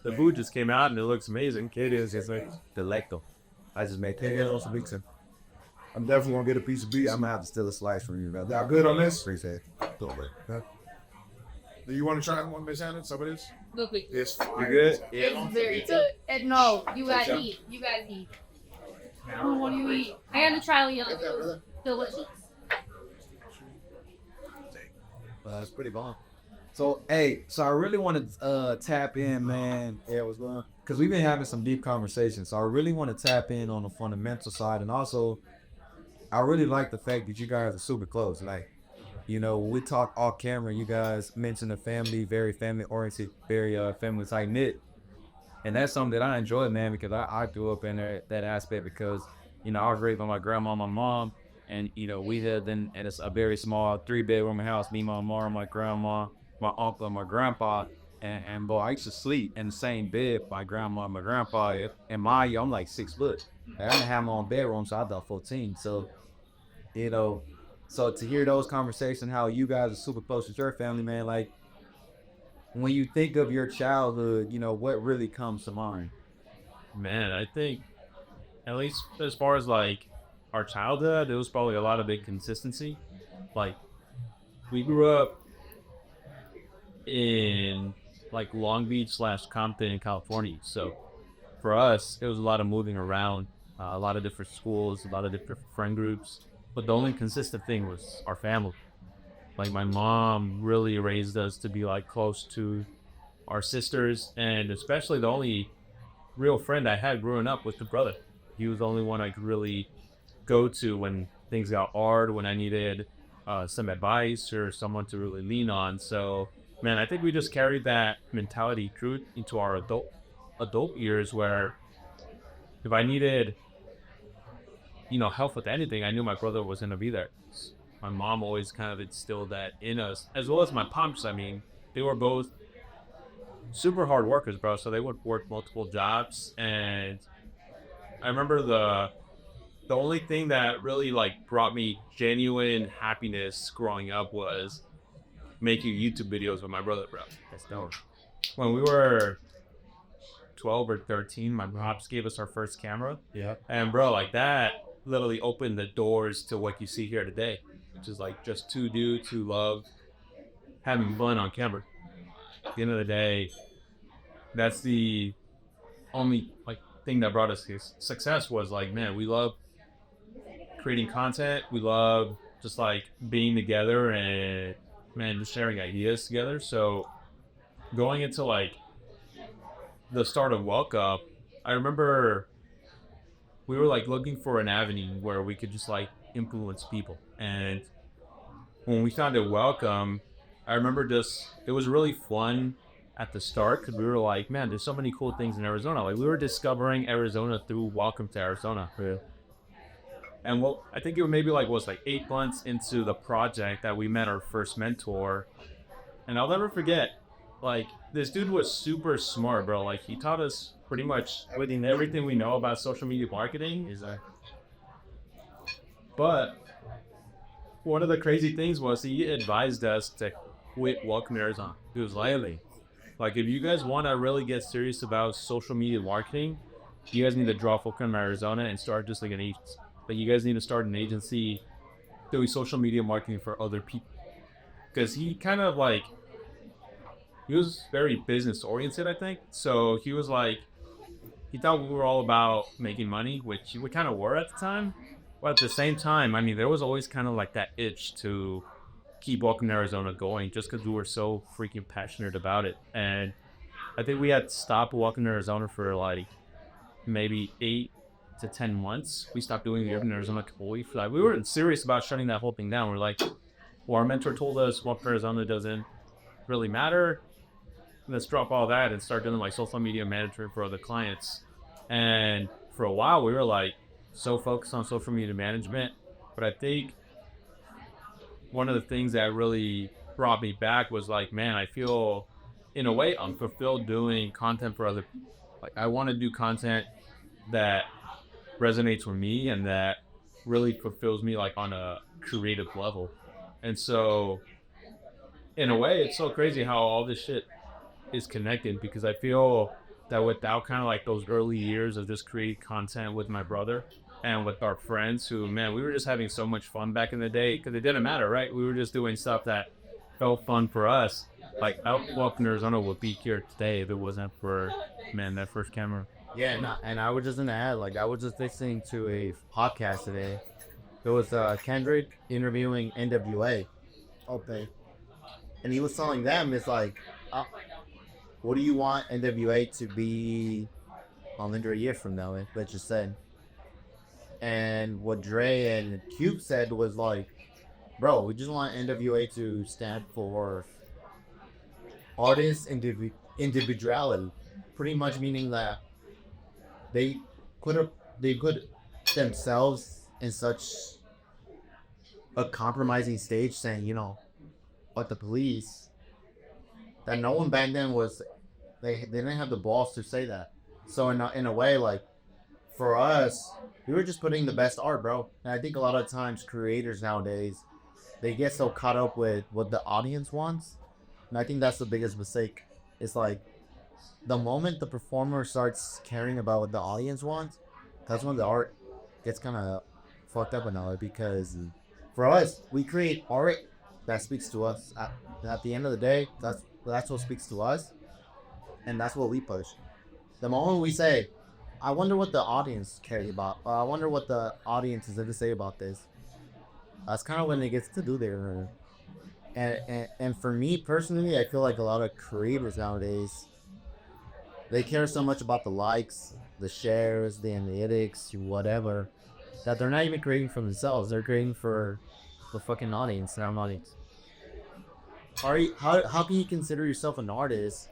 The food just came out and it looks amazing. It is. It's like delecto. I just made 10 little mixing. I'm definitely gonna get a piece of beef. I'm gonna have to steal a slice from you, brother. Y'all good on this? Appreciate it. Do you want to try one, Miss Hannah? Some of this? Look, look. It's You good? It's very good. No, you guys eat. You guys eat. Oh, what do you eat? I got to try it. Delicious. That's pretty bomb. So, hey, I really want to tap in, man. Yeah, what's going on? Because we've been having some deep conversations. So I really want to tap in on the fundamental side. And also, I really like the fact that you guys are super close. Like, you know, we talk off camera, you guys mentioned the family, very family oriented, very family tight knit. And that's something that I enjoy, man, because I grew up in that aspect because, you know, I was raised by my grandma, my mom. And, you know, we had then at a very small 3-bedroom house, me, my mom, my grandma, my uncle, and my grandpa. And boy, I used to sleep in the same bed with my grandma and my grandpa. And I'm like 6 foot. I didn't have my own bedroom, so I thought 14. So, you know, so to hear those conversations, how you guys are super close with your family, man, like when you think of your childhood, you know, what really comes to mind? Man, I think, at least as far as like our childhood, there was probably a lot of big consistency. Like, we grew up in like Long Beach / Compton in California. So for us, it was a lot of moving around, a lot of different schools, a lot of different friend groups. But the only consistent thing was our family. Like, my mom really raised us to be like close to our sisters, and especially the only real friend I had growing up was the brother. He was the only one I could really go to when things got hard, when I needed some advice or someone to really lean on. So, man, I think we just carried that mentality through into our adult years, where if I needed, you know, help with anything, I knew my brother was gonna be there. My mom always kind of instilled that in us, as well as my pops. I mean, they were both super hard workers, bro. So they would work multiple jobs, and I remember the only thing that really like brought me genuine happiness growing up was making YouTube videos with my brother, bro. That's dope. When we were 12 or 13, my pops gave us our first camera. Yeah. And bro, like, that literally opened the doors to what you see here today, which is like just two dudes who love having fun on camera. At the end of the day, that's the only like thing that brought us success. Was like, man, we love creating content. We love just like being together and, man, just sharing ideas together. So going into like the start of Welcome, I remember we were like looking for an avenue where we could just like influence people. And when we founded Welcome, I remember it was really fun at the start, because we were like, man, there's so many cool things in Arizona. Like, we were discovering Arizona through Welcome to Arizona. Yeah. And well, I think it maybe was 8 months into the project that we met our first mentor. And I'll never forget, like this dude was super smart, bro. Like he taught us pretty much everything we know about social media marketing. But one of the crazy things was he advised us to quit Welcome to Arizona. He was like, if you guys want to really get serious about social media marketing, you guys need to drop Welcome to Arizona and start just like an agency. Like you guys need to start an agency doing social media marketing for other people. Because he kind of like, he was very business oriented, I think. So he was like, he thought we were all about making money, which we kind of were at the time. But at the same time, I mean, there was always kind of like that itch to keep Welcome to Arizona going just because we were so freaking passionate about it. And I think we had stopped Welcome to Arizona for like maybe 8 to 10 months. We stopped doing the Welcome to Arizona completely. Like, we weren't serious about shutting that whole thing down. We're like, well, our mentor told us Welcome to Arizona doesn't really matter. Let's drop all that and start doing like social media management for other clients. And for a while, we were like so focused on social media management. But I think one of the things that really brought me back was like, man, I feel in a way unfulfilled doing content for other people. Like I want to do content that resonates with me and that really fulfills me like on a creative level. And so in a way, it's so crazy how all this shit is connected, because I feel that without kind of like those early years of just creating content with my brother and with our friends who, man, we were just having so much fun back in the day because it didn't matter, right? We were just doing stuff that felt fun for us. Like Welcome to Arizona would be here today if it wasn't for, man, that first camera. Yeah, and I was just gonna add, like, I was just listening to a podcast today. There was Kendrick interviewing NWA. Okay. And he was telling them, it's like, what do you want NWA to be under a year from now, let's just say? And what Dre and Cube said was like, bro, we just want NWA to stand for artist individuality. Pretty much meaning that they put themselves in such a compromising stage, saying, you know, but the police, that no one back then was, they didn't have the balls to say that. So in a way, like, for us, we were just putting the best art, bro. And I think a lot of times creators nowadays, they get so caught up with what the audience wants. And I think that's the biggest mistake. It's like, the moment the performer starts caring about what the audience wants, that's when the art gets kind of fucked up another. Because for us, we create art that speaks to us. At the end of the day, that's what speaks to us, and that's what we push. The moment we say, I wonder what the audience cares about, I wonder what the audience is going to say about this, that's kind of when it gets to do their. And for me personally, I feel like a lot of creators nowadays, they care so much about the likes, the shares, the analytics, whatever, that they're not even creating for themselves. They're creating for the fucking audience, their own audience. How can you consider yourself an artist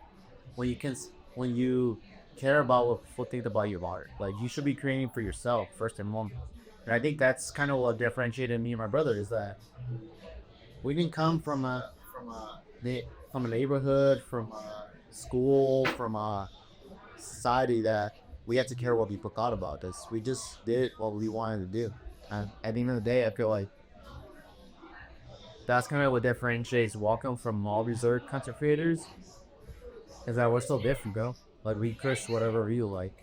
when you care about what people think about your art? Like, you should be creating for yourself first and foremost. And I think that's kind of what differentiated me and my brother, is that we didn't come from a neighborhood, from a school, from a society that we had to care what people thought about us. We just did what we wanted to do. And at the end of the day, I feel like that's kind of what differentiates Welcome from all these other content creators, is that we're so different, bro. Like, we push whatever we like.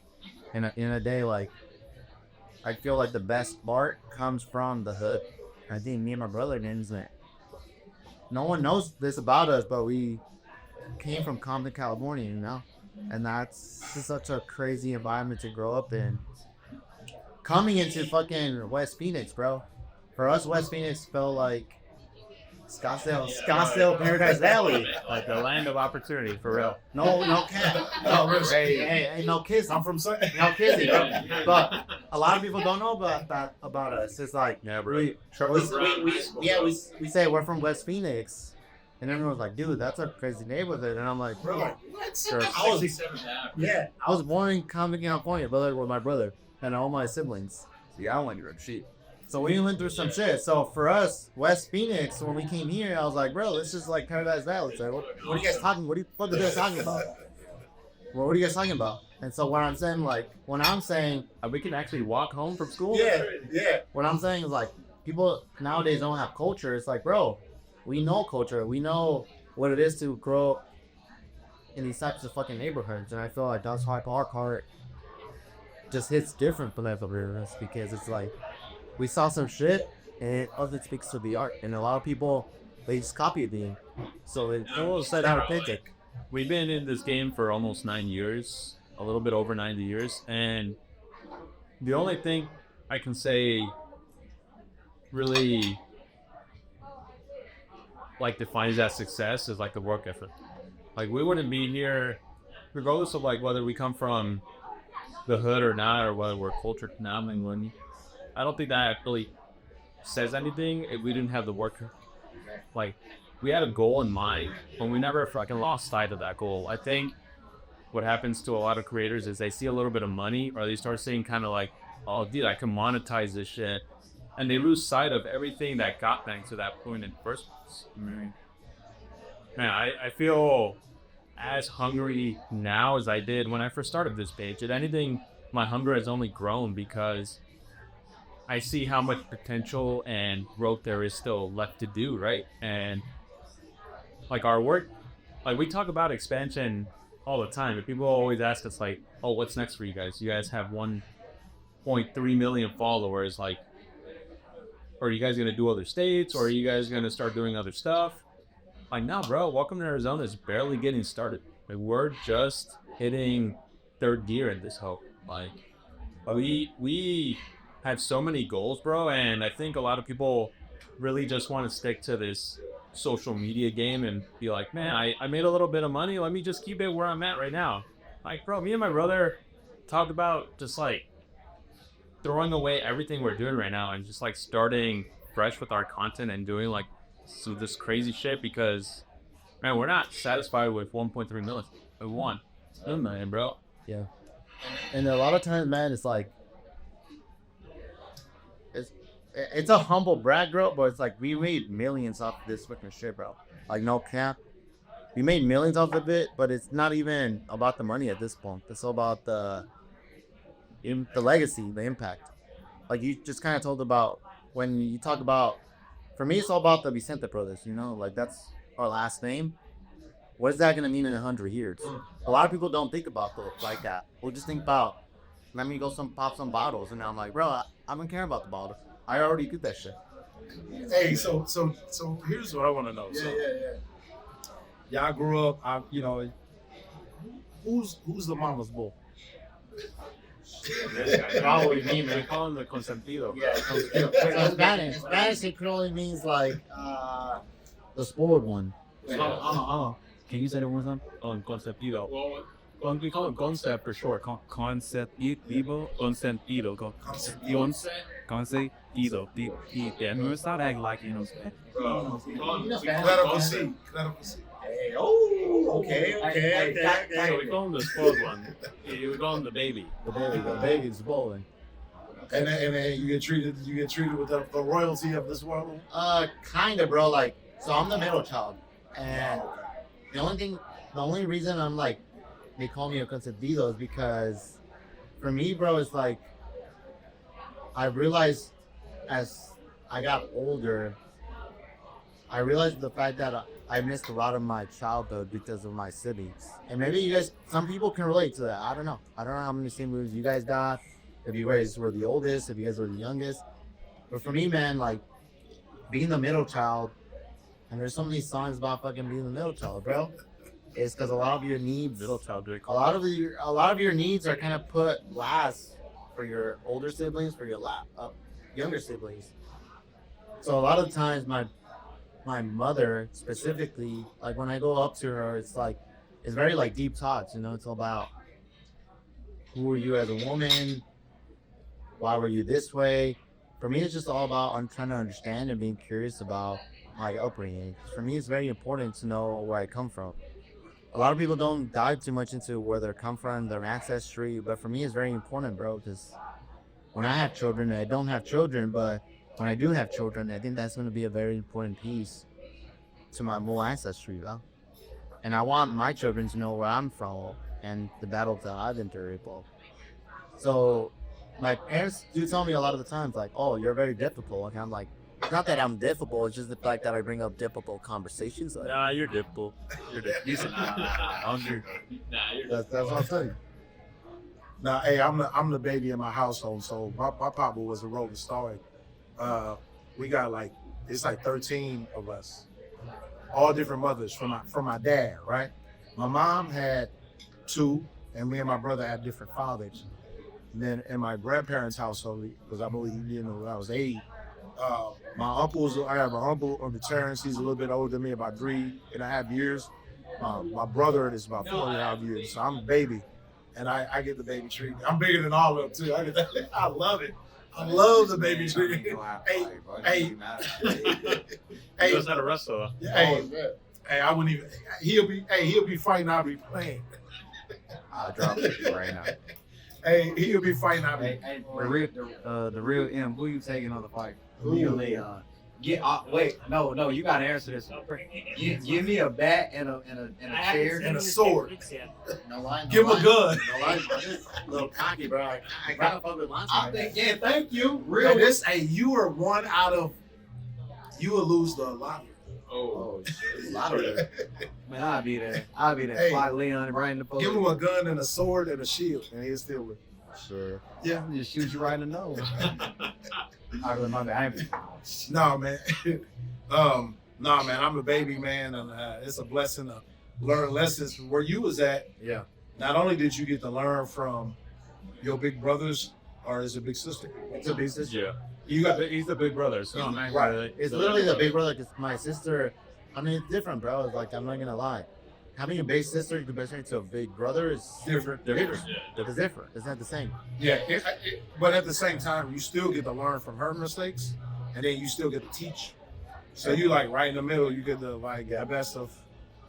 In a day, like, I feel like the best art comes from the hood. I think me and my brother didn't. No one knows this about us, but we came from Compton, California, you know? And that's just such a crazy environment to grow up in. Coming into fucking West Phoenix, bro. For us, West Phoenix felt like Scottsdale, Paradise Valley. Like the land of opportunity, for real. No cap. Hey, no kiss. I'm from Sunday. No kissing, bro. But a lot of people don't know about us. It's like, Yeah, bro. we say we're from West Phoenix, and everyone's like, dude, that's a crazy neighborhood. And I'm like, bro, sure. I was born in Compton, California, brother, with my brother and all my siblings. See, I went to shit. So we went through some shit. So for us, West Phoenix, when we came here, I was like, bro, this is like Paradise Valley. It's like, what are you guys talking? What are you guys talking about? What are you guys talking about? And so what I'm saying, like, when I'm saying We can actually walk home from school. Yeah. what I'm saying is like people nowadays don't have culture. It's like, bro, we know culture. We know what it is to grow up in these types of fucking neighborhoods, and I feel like that's why our part just hits different for that us because it's like we saw some shit and it also speaks to the art, and a lot of people they just copy it, so it almost said authentic. We've been in this game for almost 9 years, a little bit over 90 years, and the only thing I can say really like defines that success is like the work ethic. Like we wouldn't be here regardless of like whether we come from the hood or not, or whether we're cultured now in England. I don't think that really says anything if we didn't have the work. Like we had a goal in mind, but we never fucking lost sight of that goal. I think what happens to a lot of creators is they see a little bit of money, or they start seeing kind of like, oh dude, I can monetize this shit, and they lose sight of everything that got them to that point in the first place. Man, I feel as hungry now as I did when I first started this page. If anything, my hunger has only grown because I see how much potential and growth there is still left to do, right? And like our work, like we talk about expansion all the time, but people always ask us like, oh, what's next for you guys? You guys have 1.3 million followers, like, are you guys gonna do other states, or are you guys gonna start doing other stuff? Like, nah, bro, Welcome to Arizona is barely getting started. Like, we're just hitting third gear in this hope. Like, we have so many goals, bro, and I think a lot of people really just want to stick to this social media game and be like, man, I made a little bit of money, let me just keep it where I'm at right now. Like, bro, me and my brother talked about just like throwing away everything we're doing right now and just like starting fresh with our content and doing like this crazy shit, because man, we're not satisfied with 1.3 million. We want 1 million, bro. Yeah. And a lot of times, man, it's like it's a humble brag, bro, but it's like we made millions off this fucking shit, bro. Like, no cap. We made millions off of it, but it's not even about the money at this point. It's all about the legacy, the impact. Like you just kind of told about when you talk about, for me, it's all about the Vicente brothers, you know? Like, that's our last name. What is that going to mean in 100 years? A lot of people don't think about those like that. We'll just think about, let me go pop some bottles. And I'm like, bro, I don't care about the bottle. I already did that shit. Hey, so here's what I want to know. Y'all grew up, who's the mama's boy? Probably me, man. Call him the consentido. Yeah. So Spanish it only means like the spoiled one. Can you say that one time? Consentido. Well, we call it concept for short. Consentido. Consentido. Consentido. Yeah, no, it's not acting like, Spanish. Claro que sí. Hey, okay. So we call him the spoiled one. We call him the baby. The baby's bowling. And then you get treated with the royalty of this world. Kind of, bro. Like, so I'm the middle child, and the only reason I'm like, they call me a consentido is because, for me, bro, it's like I realized as I got older, I realized the fact that I missed a lot of my childhood because of my siblings. And maybe some people can relate to that. I don't know how many siblings you guys got, if you guys were the oldest, if you guys were the youngest. But for me, man, like, being the middle child, and there's so many songs about fucking being the middle child, bro. It's because a lot of your needs, a lot of your needs are kind of put last for your older siblings, for your younger siblings. So a lot of times, my mother specifically, like when I go up to her, it's very like deep thoughts, It's all about who are you as a woman, why were you this way. For me, it's just all about trying to understand and being curious about my upbringing. For me, it's very important to know where I come from. A lot of people don't dive too much into where they come from, their ancestry, but for me, it's very important, bro, because when I have children, I don't have children, but when I do have children, I think that's going to be a very important piece to my whole ancestry, bro. And I want my children to know where I'm from and the battles that I've endured, bro. So my parents do tell me a lot of the times, like, oh, you're very difficult. And I'm like, it's not that I'm difficult, it's just the fact that I bring up difficult conversations. Like, Nah, you're difficult. You're difficult. that's what I'm saying. Now, hey, I'm the baby in my household, so my papa was a rolling star. We got it's like 13 of us, all different mothers from my dad, right? My mom had 2, and me and my brother had different fathers. And then in my grandparents' household, because I believe when I was 8, I have an uncle on the Terrence. He's a little bit older than me, about 3.5 years. My brother is about 4.5 years, so I'm a baby. And I get the baby treatment. I'm bigger than all of them too. I love it. I love the baby treatment. Hey, He knows how to wrestle. hey, I wouldn't even. He'll be fighting. I'll be playing. I'll drop it right now. Hey, he'll be fighting. I'll be. Hey, the real M. Who you taking on the fight? You, Leon. Wait, no, you gotta answer this. Give me a bat and a chair And a sword. No line. Give him a gun. No line. I'm just a little cocky, bro. I gotta fuck with Montae. Yeah, thank you. You are one out of. You will lose the lottery. Oh, shit. Lottery. Man, I'll be there. Hey. Fight Leon right in the post. Give him a gun and a sword and a shield, and he'll still win. Sure. Yeah. Just shoot you right in the nose. No, man. I'm a baby, man, and it's a blessing to learn lessons from where you was at. Yeah. Not only did you get to learn from your big brothers, or is it big sister? It's a big sister. Yeah. He's the big brother. So Right. It's literally the big brother because my sister, I mean, it's different, bro. It's like, I'm not gonna lie. Having a big sister compared to a big brother is different. different. It's different. It's not the same. Yeah, but at the same time, you still get to learn from her mistakes, and then you still get to teach. So you right in the middle. You get the the best of,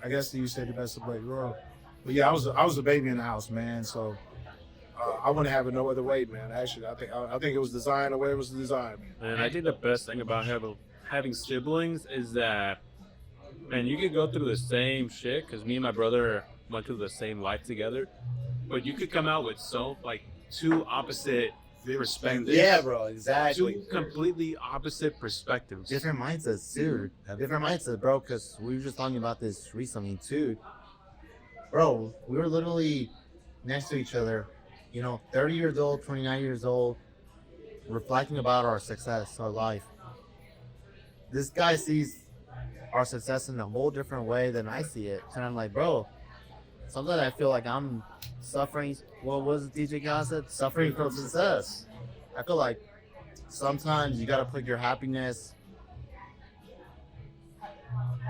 I guess you say the best of both worlds. But yeah, I was a baby in the house, man. So I wouldn't have it no other way, man. Actually, I think it was designed the way it was designed. And I think the best thing about having siblings is that, man, you could go through the same shit, because me and my brother went through the same life together, but you could come out with two opposite perspectives. Yeah, bro, exactly. Two completely opposite perspectives. Different mindsets, too. Different mindsets, bro, because we were just talking about this recently, too. Bro, we were literally next to each other, 30 years old, 29 years old, reflecting about our success, our life. This guy sees our success in a whole different way than I see it. And I'm like, bro, sometimes I feel like I'm suffering. What was DJ God said? Suffering from success. I feel like sometimes you gotta put your happiness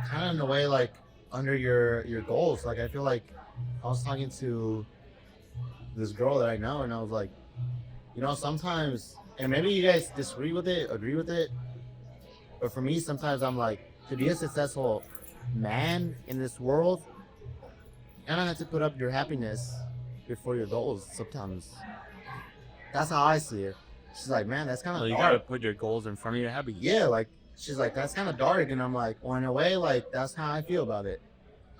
kind of in a way under your goals. I feel like I was talking to this girl that I know, and I was like, sometimes, and maybe you guys disagree with it, agree with it, but for me, sometimes I'm like, to be a successful man in this world, you don't have to put up your happiness before your goals sometimes. That's how I see it. She's like, man, that's kind of You dark. gotta put your goals in front of your happiness. Yeah, she's like, that's kind of dark. And I'm like, well, in a way, that's how I feel about it.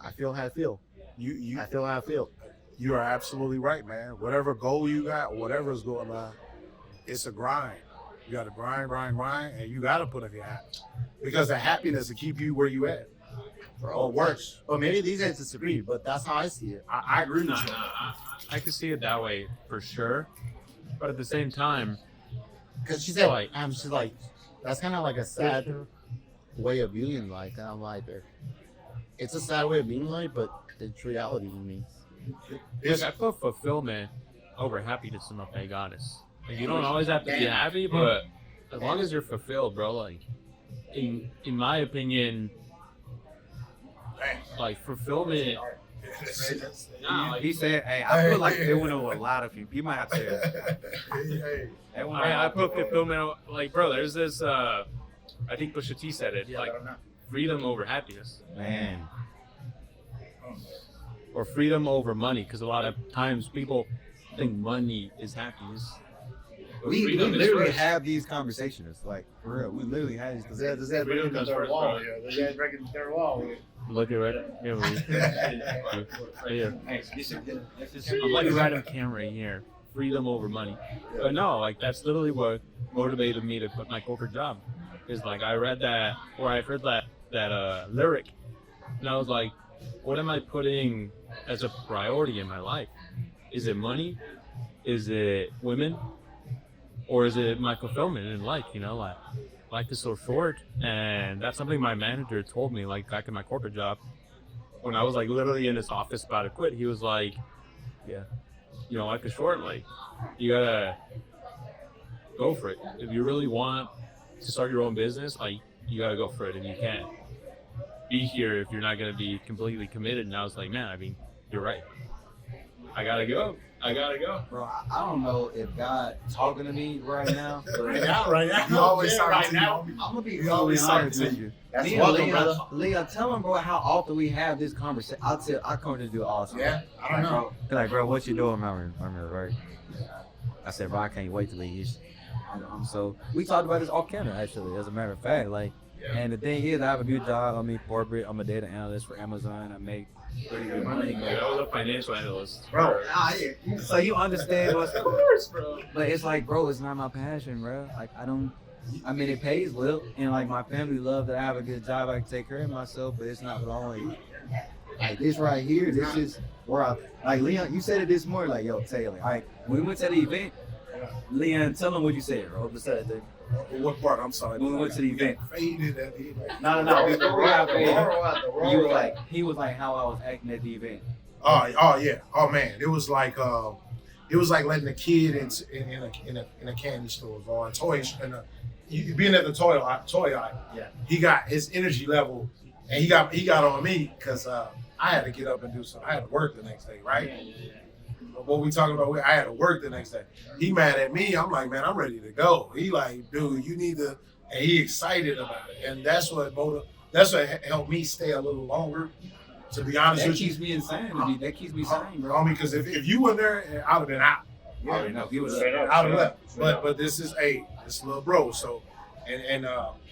I feel how I feel. I feel how I feel. You are absolutely right, man. Whatever goal you got, whatever's going on, it's a grind. You got to grind, and you got to put up your hat. Because the happiness will keep you where you at. Or worse. But maybe these guys disagree, but that's how I see it. I agree with you. I could see it that way for sure, but at the same time, Because she said, she's like, that's kind of like a sad way of viewing life. And I'm like, it's a sad way of being life, but it's reality to me. look, I put fulfillment over happiness, if I'm being honest. You don't always have to be happy, but as long as you're fulfilled, bro, in my opinion, fulfillment. He said, "Hey, I feel like they went over a lot of you. You might have to." I put fulfillment, bro. There's this. I think Pusha T said it, freedom over happiness, Man, or freedom over money, because a lot of times people think money is happiness. We literally have these conversations, like for real. We literally have these. Does that breaking the third wall here? Does that breaking the third wall here? Look at right here. Right here. I'm like right on camera here. Freedom over money. But no, like that's literally what motivated me to quit my corporate job. Is like I read that, or I heard that lyric, and I was like, what am I putting as a priority in my life? Is it money? Is it women? Or is it my fulfillment in life? You know, like life is so short, and that's something my manager told me, like back in my corporate job, when I was like literally in his office about to quit. He was like, "Yeah, you know, life is short. Like, you gotta go for it. If you really want to start your own business, like you gotta go for it, and you can't be here if you're not gonna be completely committed." And I was like, "Man, I mean, you're right. I gotta go. Bro, I don't know if God talking to me right now. Right now. You always talking to you. I'm gonna be You always totally honest talking with to you. That's Me and welcome, brother. Leah, tell him, bro, how often we have this conversation. I come to do awesome. Yeah, I don't know. Like, bro, what you doing? I'm here, right? I said, bro, I can't wait to leave. So we talked about this off camera, actually, as a matter of fact. Like, and the thing is, I have a good job. I'm in corporate. I'm a data analyst for Amazon. I make pretty good money. I was a financial analyst. Bro, So you understand what's Of course, bro. But it's like, bro, it's not my passion, bro. Like, I mean, it pays well, and like my family love that I have a good job. I can take care of myself, but it's not what I want. Like this right here, this is where I, like Leon, you said it this morning, like, yo, Taylor, like, when we went to the event, Leon, tell them what you said, bro. Besides that. what part? I'm sorry. When we went to the event. Faded at the event. No, before we got paid, he was like how I was acting at the event. Oh yeah. Oh man, it was like letting a kid in a candy store or a toy being at the toy aisle. Yeah. He got his energy level, and he got on me because I had to get up and do something. I had to work the next day, right? What we talking about? I had to work the next day. He mad at me. I'm like, man, I'm ready to go. He like, dude, you need to. And he excited about it, and that's what helped me stay a little longer. To be honest That with you, keeps me insane. That keeps me sane, bro. homie, because if you were there, I'd have been out. Yeah, no, he was I'd have left. But this is this little bro. So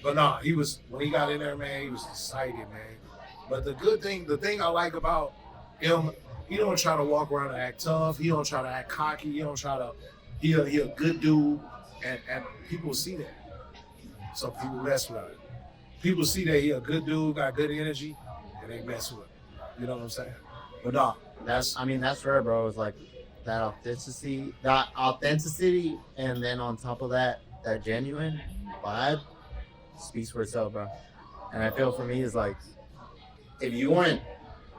but no, he was when he got in there, man. He was excited, man. But the thing I like about him, he don't try to walk around and act tough. He don't try to act cocky. He don't try to. He a good dude, and people see that. So people mess with it. People see that he a good dude, got good energy, and they mess with him. You know what I'm saying? But no, That's rare, bro. It's like that authenticity, and then on top of that genuine vibe speaks for itself, bro. And I feel for me is like, if you weren't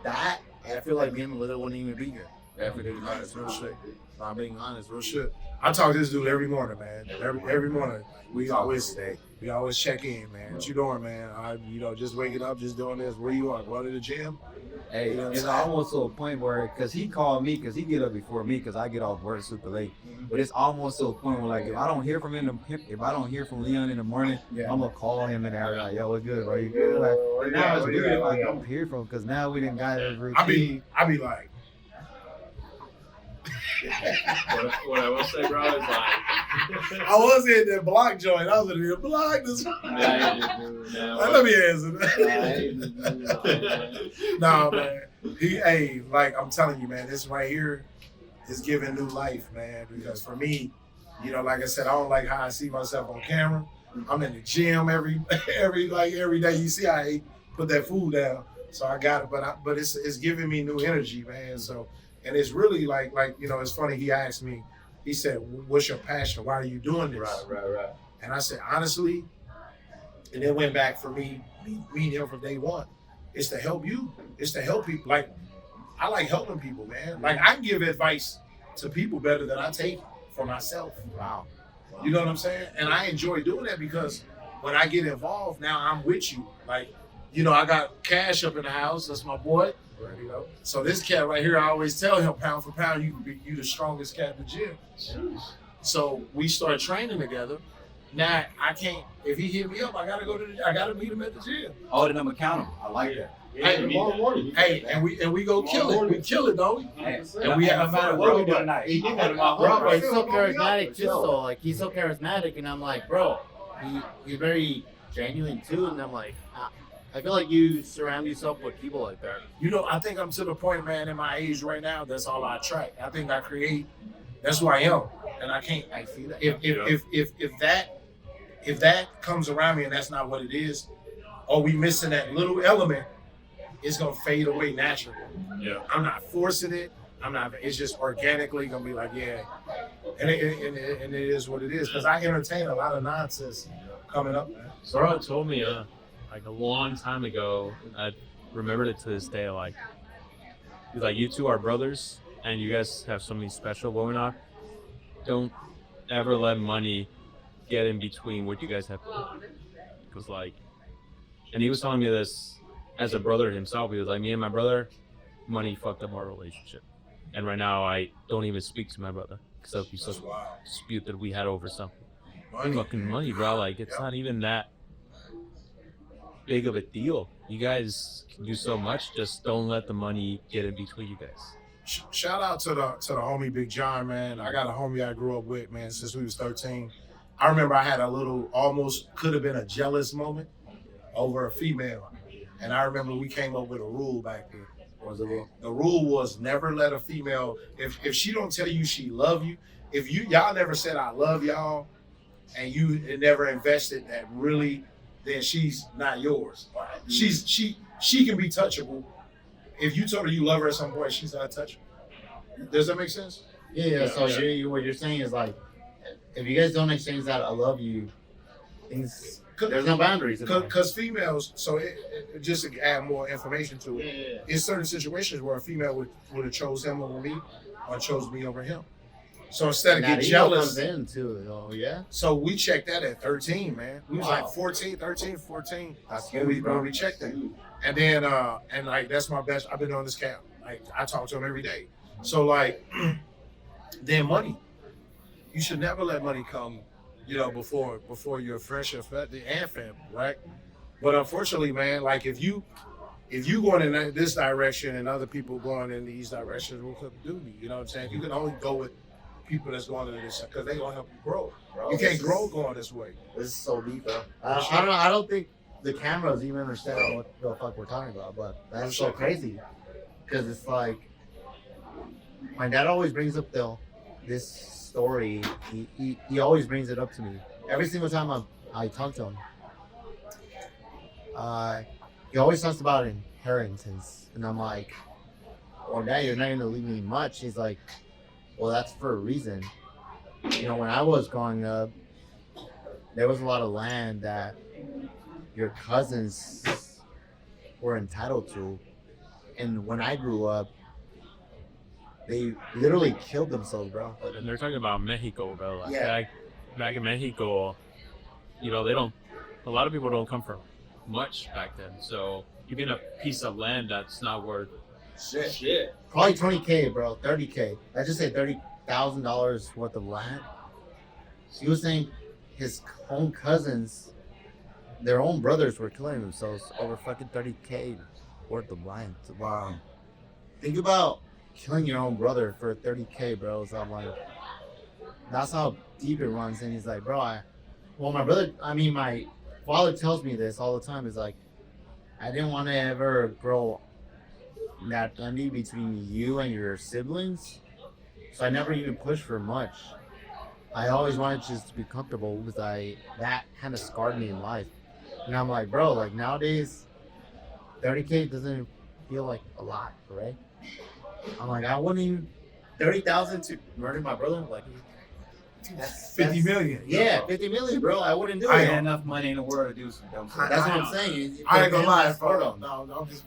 that, I feel like being little wouldn't even be here. That's real shit. I'm being honest, real shit. I talk to this dude every morning, man. Every morning. We always check in, man. What you doing, man? Just waking up, just doing this. Where you are? Going to the gym? Hey, it's almost to a point where, because he called me, because he get up before me, because I get off work super late. But it's almost to a point where, like, if I don't hear from Leon in the morning, I'm gonna call him and they're like, yo, what's good, bro? You good? Like, now it's weird if I don't hear from him, because now we done got a routine. I be like, What I will say, bro, is like, I was in that block joint. I was in the block this morning. Let me answer that. Nah, man. Like I'm telling you, man, this right here is giving new life, man. Because for me, like I said, I don't like how I see myself on camera. I'm in the gym every day. You see, I put that food down, so I got it. But it's giving me new energy, man. So. And it's really like it's funny. He asked me, he said, "What's your passion? Why are you doing this?" Right. And I said, honestly, and it went back for me meeting him from day one. It's to help you. It's to help people. Like I like helping people, man. Like I give advice to people better than I take for myself. Wow. You know what I'm saying? And I enjoy doing that because when I get involved, now I'm with you. Like, I got Cash up in the house. That's my boy. So this cat right here, I always tell him, pound for pound, you the strongest cat in the gym. So we start training together, Now I can't. If he hit me up, I gotta meet him at the gym. Holding them accountable. I like that. Hey, and we go kill it. We kill it, don't we? Hey, And we have no matter what we do tonight. Bro, but he's so charismatic too. So like he's so charismatic, and I'm like, bro, he's very genuine too. And I'm like, I feel like you surround yourself with people like that. You know, I think I'm to the point, man, in my age right now. That's all I attract. I think I create. That's who I am, and I can't. I see that. If that comes around me and that's not what it is, or we missing that little element, it's gonna fade away naturally. Yeah. I'm not forcing it. I'm not. It's just organically gonna be like, yeah, and it is what it is. Because I entertain a lot of nonsense coming up, man. Someone told me like a long time ago, I remembered it to this day. Like, he's like, you two are brothers, and you guys have something special going on. Don't ever let money get in between what you guys have. Because like, and he was telling me this as a brother himself. He was like, me and my brother, money fucked up our relationship, and right now I don't even speak to my brother because of some dispute that we had over some fucking money, bro. Like, it's not even that big of a deal. You guys can do so much. Just don't let the money get in between you guys. Shout out to the homie Big John, man. I got a homie I grew up with, man, since we was 13. I remember I had a little, almost could have been a jealous moment over a female. And I remember we came up with a rule back then. What was the rule? The rule was never let a female, if she don't tell you she love you, if y'all never said I love y'all, and you never invested that really, then she's not yours. She can be touchable. If you told her you love her at some point, she's not touchable. Does that make sense? Yeah. So what you're saying is like, if you guys don't exchange that I love you, things there's no boundaries. Because females, so just to add more information to it, in certain situations where a female would have chose him over me, or chose me over him. So instead of get jealous, in too. Oh yeah. So we checked that at 13, man. We was like 14. That's when we checked that. And then and like that's my best. I've been on this camp. Like I talk to him every day. So like, then money. You should never let money come, before your friendship and family, right? But unfortunately, man, like if you going in this direction and other people going in these directions, what could do me? You know what I'm saying? You can only go with people that's going in this because they gonna help you grow. Bro, you can't grow going this way. This is so deep, bro. I don't think the cameras even understand what the fuck we're talking about, but that's so crazy because it's like my dad always brings up this story. He always brings it up to me every single time I talk to him. He always talks about inheritance, and I'm like, "Well, Dad, you're not going to leave me much." He's like, "Well, that's for a reason." When I was growing up, there was a lot of land that your cousins were entitled to, and when I grew up, they literally killed themselves, bro. And they're talking about Mexico, bro. Like, yeah. Back in Mexico, they don't. A lot of people don't come from much back then. So you get a piece of land that's not worth shit. Probably $20K, bro. $30K. I just say $30,000 worth of land. So he was saying his own cousins, their own brothers, were killing themselves over fucking $30K worth of land. Wow. Think about killing your own brother for $30K, bro. So I'm like, that's how deep it runs. And he's like, bro, my father tells me this all the time. Is like, I didn't want to ever grow that envy between you and your siblings. So I never even pushed for much. I always wanted just to be comfortable because that kind of scarred me in life. And I'm like, bro, like nowadays, $30K doesn't feel like a lot, right? I'm like, I wouldn't even 30,000 to murder my brother. Like, that's 50 million. Yeah, 50 million, bro. I wouldn't do it. I ain't enough money in the world to do some dumb shit. That's what I'm saying. I ain't gonna lie, no, I'm just.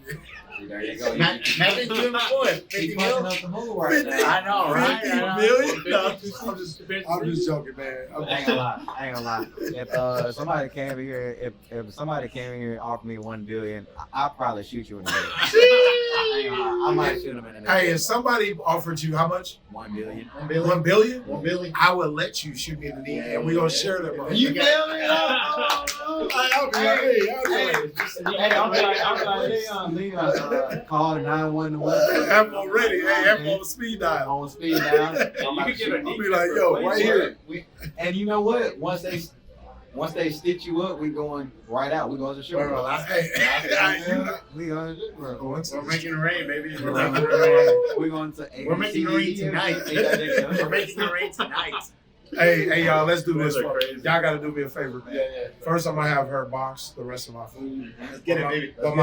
There you go. Imagine doing before 50 million. I know, right? 50 million? No, I'm just joking, man. I ain't gonna lie. If somebody came here, if somebody came here and offered me $1 billion, I'd probably shoot you in the head. I might shoot him in the neck. Hey, if somebody offered you how much? 1 billion. 1 billion? 1 billion. I would let you shoot me in the knee, and we're gonna share that. Bro. You feel me? I'll be like, hey, I'm like, Leon, call 911. I'm already. Hey, I'm on speed dial. On speed dial. I'll be like, yo, right here. And you know what? Once they stitch you up, we going right out. We going to the show. We going to We're making it rain, baby. We're going to We're making it rain tonight. We're making it rain tonight. Hey, y'all, let's do this. Those are crazy. Y'all got to do me a favor, man. Yeah. First, I'm gonna have her box the rest of my food. Let's get it, baby. But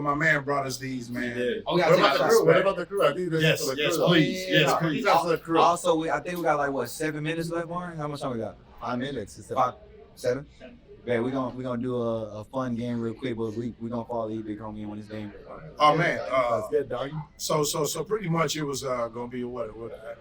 my man brought us these, man. Oh, we What got about the crew? What about the crew? I think Yes, for the yes, crew. please. Yes, Yeah, please. these are for the crew. Also, I think we got like what 7 minutes left, Warren. How much time we got? 5 minutes. It's 7. Yeah, we gonna do a fun game real quick, but we gonna follow the big homie in when this game. Oh man, That's good, dog. so pretty much it was gonna be what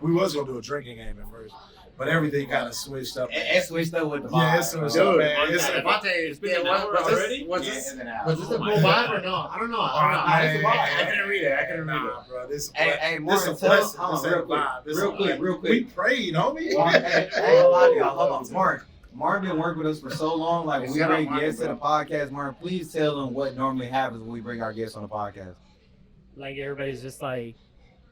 we was gonna do a drinking game at first, but everything kind of switched up. It switched up with the vibe. Yeah, it switched up, man. It's been an hour already? Was Yeah, this in and out. was this a cool vibe or no? I don't know. I couldn't read it. Nah, bro, this Hey, this Martin, a tell blessing. hold This on, ain't vibe. This real a quick. We prayed, homie. Hey, I ain't gonna lie to y'all. Hold on, Martin been working with us for so long. Like when we Shout out bring Martin, guests to the bro. podcast, Martin, please tell them what normally happens when we bring our guests on the podcast. Like everybody's just like,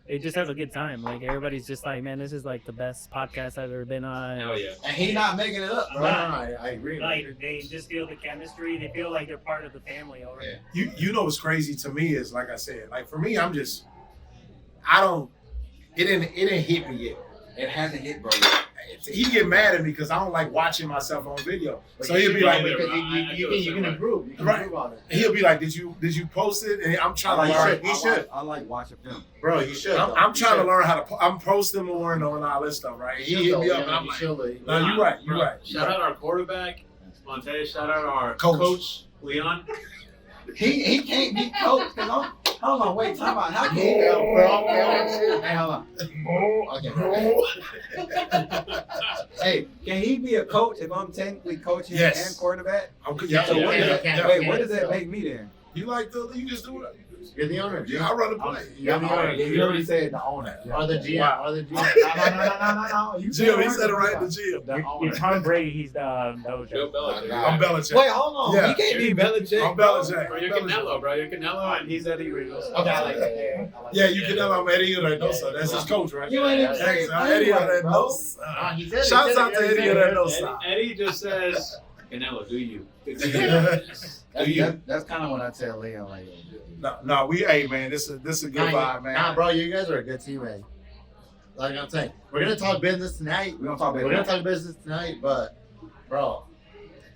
they just have a good time. Like everybody's just like, man, this is like the best podcast I've ever been on. Hell yeah. And he not making it up, No, bro. I agree. Like they just feel the chemistry. They feel like they're part of the family already. You know what's crazy to me is like I said, like for me, it didn't hit me yet. It hasn't hit, bro. He get mad at me because I don't like watching myself on video. But So you he'll should be like, because you can improve. You can Right. improve on it. he'll be like, did you post it? And I'm trying to learn. He should. I like watching film. Bro, you should. I'm trying to learn how to. I'm posting more and all that stuff, right? He hit me up, and I'm like, no, you're right. You're right. Shout out our quarterback, Montae. Shout out our Coach. coach Leon. He can't be coached. Hold on, wait, time out. How can he Hey, Hey, hold on. Hey, can he be a coach if I'm technically coaching Yes. and quarterback? Yeah, So what yeah, does- yeah, wait, yeah. what does that make me then? You like you just do it. You're the owner. Yeah, I run the play. You're the owner. You already said the owner. Or the GM. Wow. Or the GM. No. You Jim, he said it right in the gym. You're Tom Brady. He's the dojo. Bill Belichick. I'm Belichick. Wait, hold on. Yeah. You can't be Belichick. I'm Belichick. Bro, you're Canelo, bro. You're Canelo, and he's Eddie Eagles. Okay, I like that. Yeah, you can know I'm Eddie Reynoso. That's his coach, right? You ain't even Thanks, saying Eddie anyway, bro. Reynoso. He said Shouts out to Eddie Reynoso. Eddie just says, Canelo, do you? That's kind of what I tell Leon. Like, No, hey man, this is a good vibe, man. Nah, bro, you guys are a good team, man. Like I'm saying, we're gonna talk business tonight. we don't talk about We're gonna it. talk business tonight, but bro,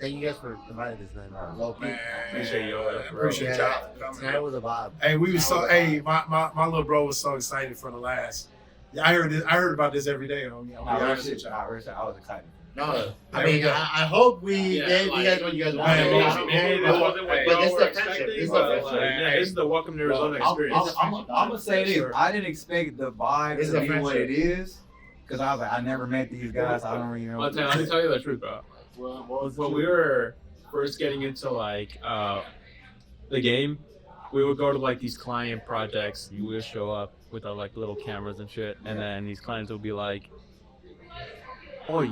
thank you guys for inviting us tonight, man. Low key. Man, Appreciate you, appreciate Yeah, y'all. tonight was a vibe. Hey, we was so. Hey, my little bro was so excited for the last. Yeah, I heard about this every day. I'm be honest with y'all. I was excited. No, I mean, I hope we gave you guys what you guys Man, wanted. Hey, this wasn't what But y'all this were is the expecting, friendship. This is but, the like, friendship. yeah, this is the welcome to Arizona experience. I'm gonna say this. I didn't expect the vibe This is to a be what friendship. it is, because I was like, I never met these guys. I don't even know. Let me tell you the truth, bro. When we were first getting into like the game, we would go to like these client projects. You would show up with our like little cameras and shit, and then these clients would be like, "Oh,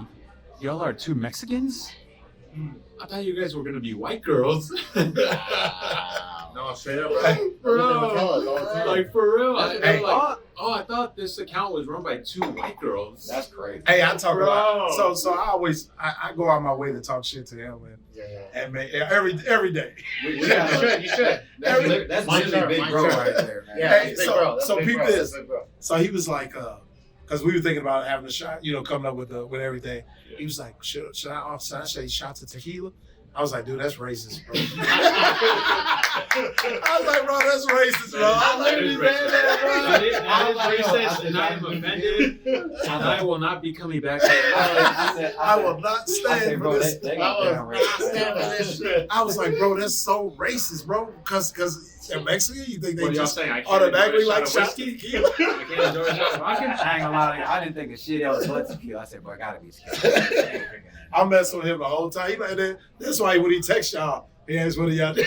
y'all are two Mexicans? I thought you guys were gonna be white girls." No, straight up, Bro, like for real. Hey. I thought this account was run by two white girls. That's crazy. Hey, I talk Bro. about so I always I go out my way to talk shit to him and man, every day. You should. That's Mine literally are, big mine bro are. right there, man. Yeah, Hey, that's big so- bro. That's so big peep bro. this. That's big bro. So he was like, because we were thinking about having a shot, coming up with everything. He was like, should I say shots of tequila? I was like, dude, that's racist, bro. I was like, bro, that's racist, bro. I literally said that, bro. That is racist, and I am offended, and I will not be coming back. I will not stand for this. They I was got not standing for this shit. I was like, bro, that's so racist, bro. Because in Mexican, you think they What are y'all just saying? I can't automatically enjoy a like shot of shots of whiskey? tequila? I can't enjoy a shot of vodka? I ain't gonna lie to you. I didn't think of shit else but tequila. I said, bro, I gotta be scared. I'm messing with him the whole time. He like that. That's why when he texts y'all, he asks, what are y'all doing?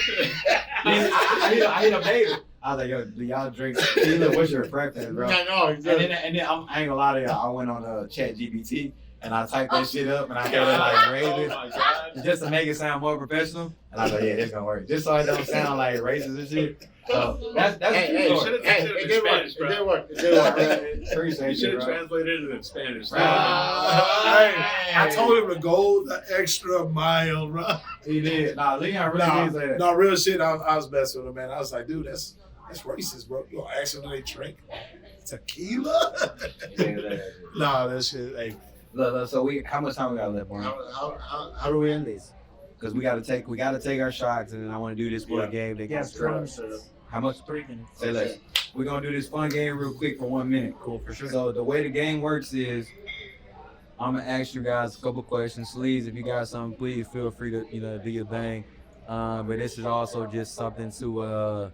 I hit a baby. I was like, yo, do y'all drink tequila? What's your preference, bro? I know, exactly. And then I ain't gonna lie to y'all. I went on Chat GPT and I typed that shit up and I gave it like raises just to make it sound more professional. And I was like, yeah, this gonna work. Just so it don't sound like racist and shit. So that's it did work. It did work. It did work. Appreciate You should have bro. translated it in Spanish. I told him to go the extra mile, bro. He did. Nah, Leon really did say that. No, real shit. I was messing with him, man. I was like, dude, that's racist, bro. You gonna ask them they drink tequila? Nah, that shit. Hey, Look, so how much time we got left, bro? How do we end these? Because we gotta take our shots, and I want to do this for a game. They Yes, How much? 3 minutes. Say less. We're gonna do this fun game real quick for 1 minute. Cool, for sure. So the way the game works is, I'm gonna ask you guys a couple questions. Please, if you got something, please feel free to do your thing. But this is also just something to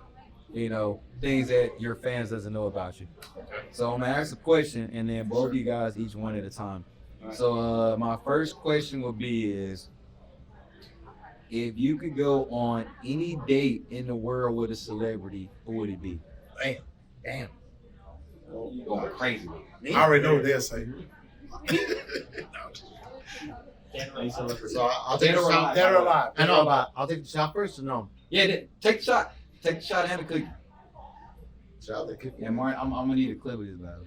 things that your fans doesn't know about you. So I'm gonna ask a question, and then both of you guys each one at a time. So my first question would be is, if you could go on any date in the world with a celebrity, who would it be? damn. You going crazy. I already know what they'll say. So I'll take a shot. Dead or alive. I know, but I'll take the shot first or no? Yeah, take the shot. Take the shot and the cookie. Shot the cookie. Yeah, Martin, I'm gonna need a clip of this battle.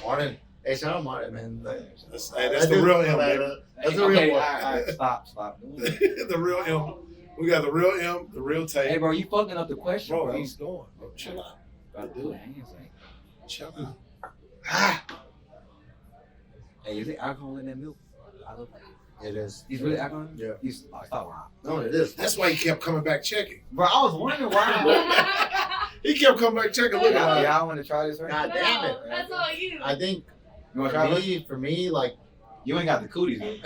Martin. Hey, shout out Martin, man. That's the real M, baby. That's the Okay, real one. all right, stop. The real M. We got the real M, the real Tay. Hey, bro, you fucking up the question, Bro, bro. he's going. Bro, chill out. Gotta do it. Chill out. Hey, is it alcohol in that milk? It is. He's really alcohol? Yeah. Stop lying. No, it is. That's why he kept coming back checking. Bro, I was wondering why. He kept coming back checking. Look at him. Y'all want to try this right? God damn it. That's all you. I think You want to try it? for me, like, You ain't got the cooties, though. You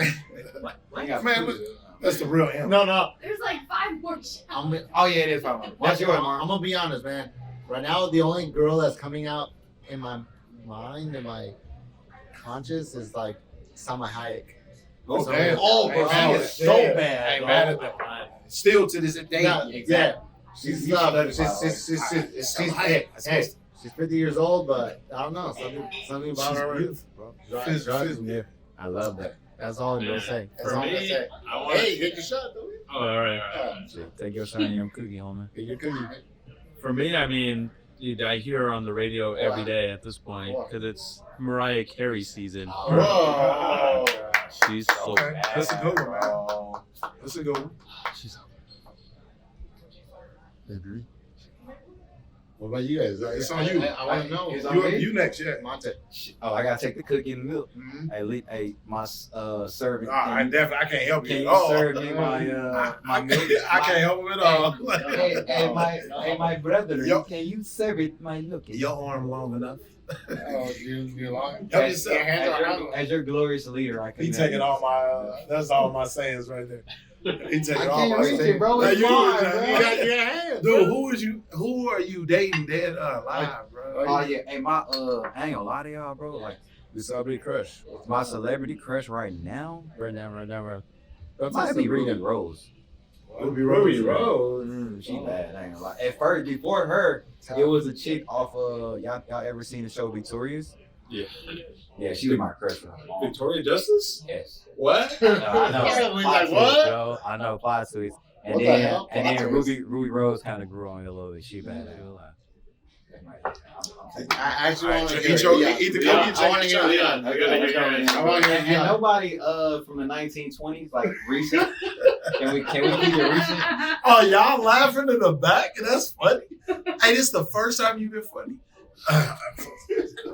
ain't got the Man, cooties. That's the real M. no. There's like 5 more shots. Oh, yeah, it is. What's yours, Mark? I'm gonna be honest, man. Right now, the only girl that's coming out in my mind, in my conscious, is like Salma Hayek. Oh, So- damn. Oh, bro, Hey, she is so damn. bad. I ain't bro. mad at that. Still to this day. Yeah. She's You studied by she's 50 years old, but I don't know. Something about She's her. beautiful, bro. Phys- Yeah. I love that. That's all I'm gonna say. That's For all I'm gonna me, say. I want Hey, take your shot, though. Oh, all right. Take your shine, young cookie, homie. Take your cookie. For me, I mean, dude, I hear her on the radio every day at this point because it's Mariah Carey season. Whoa. She's so Okay, bad. that's a good one, man. That's a good one. She's What about you guys? It's on you. I want to know. It's on me? You next, yeah. Montae. Oh, I gotta take the cookie and the milk. Mm-hmm. Hey, my serving. I can't help Can you. you Oh, serve me my I milk? can't help him at all. Hey, my brother, Yo. can you serve it my milk? Your arm long enough. Oh, you're lying. Help As, yourself. as your glorious leader, I can. He taking all my. That's all my sayings right there. He taking I all can't my reach sayings. it, bro. Hey, It's you- mine, you bro. got- You got your hands. Dude, who are you dating dead or alive, bro? Oh yeah, hey, I ain't gonna lie to y'all, bro. Like The celebrity crush. my celebrity crush right now, Right now. it might be Ruby Rose. Ruby Rose, she bad. I ain't gonna lie. At first, before her, it was a chick off of y'all ever seen the show Victorious? Yeah. Yeah, she was my crush. Victoria Justice? Yes. What? I know. He's Plot like, twist, what? bro. I know plot twist. And What the then hell? and then Plot twist? Ruby Rose kind of grew on me a little bit. She bad. I ain't gonna lie. I actually want to Eat hear your- Leon. eat the Leon, cookie, I want to hear Leon. I gotta hear Leon. I want to hear And Leon. nobody from the 1920s, like recent. Can we keep it recent? Oh, y'all laughing in the back? That's funny. Hey, this is the first time you've been funny.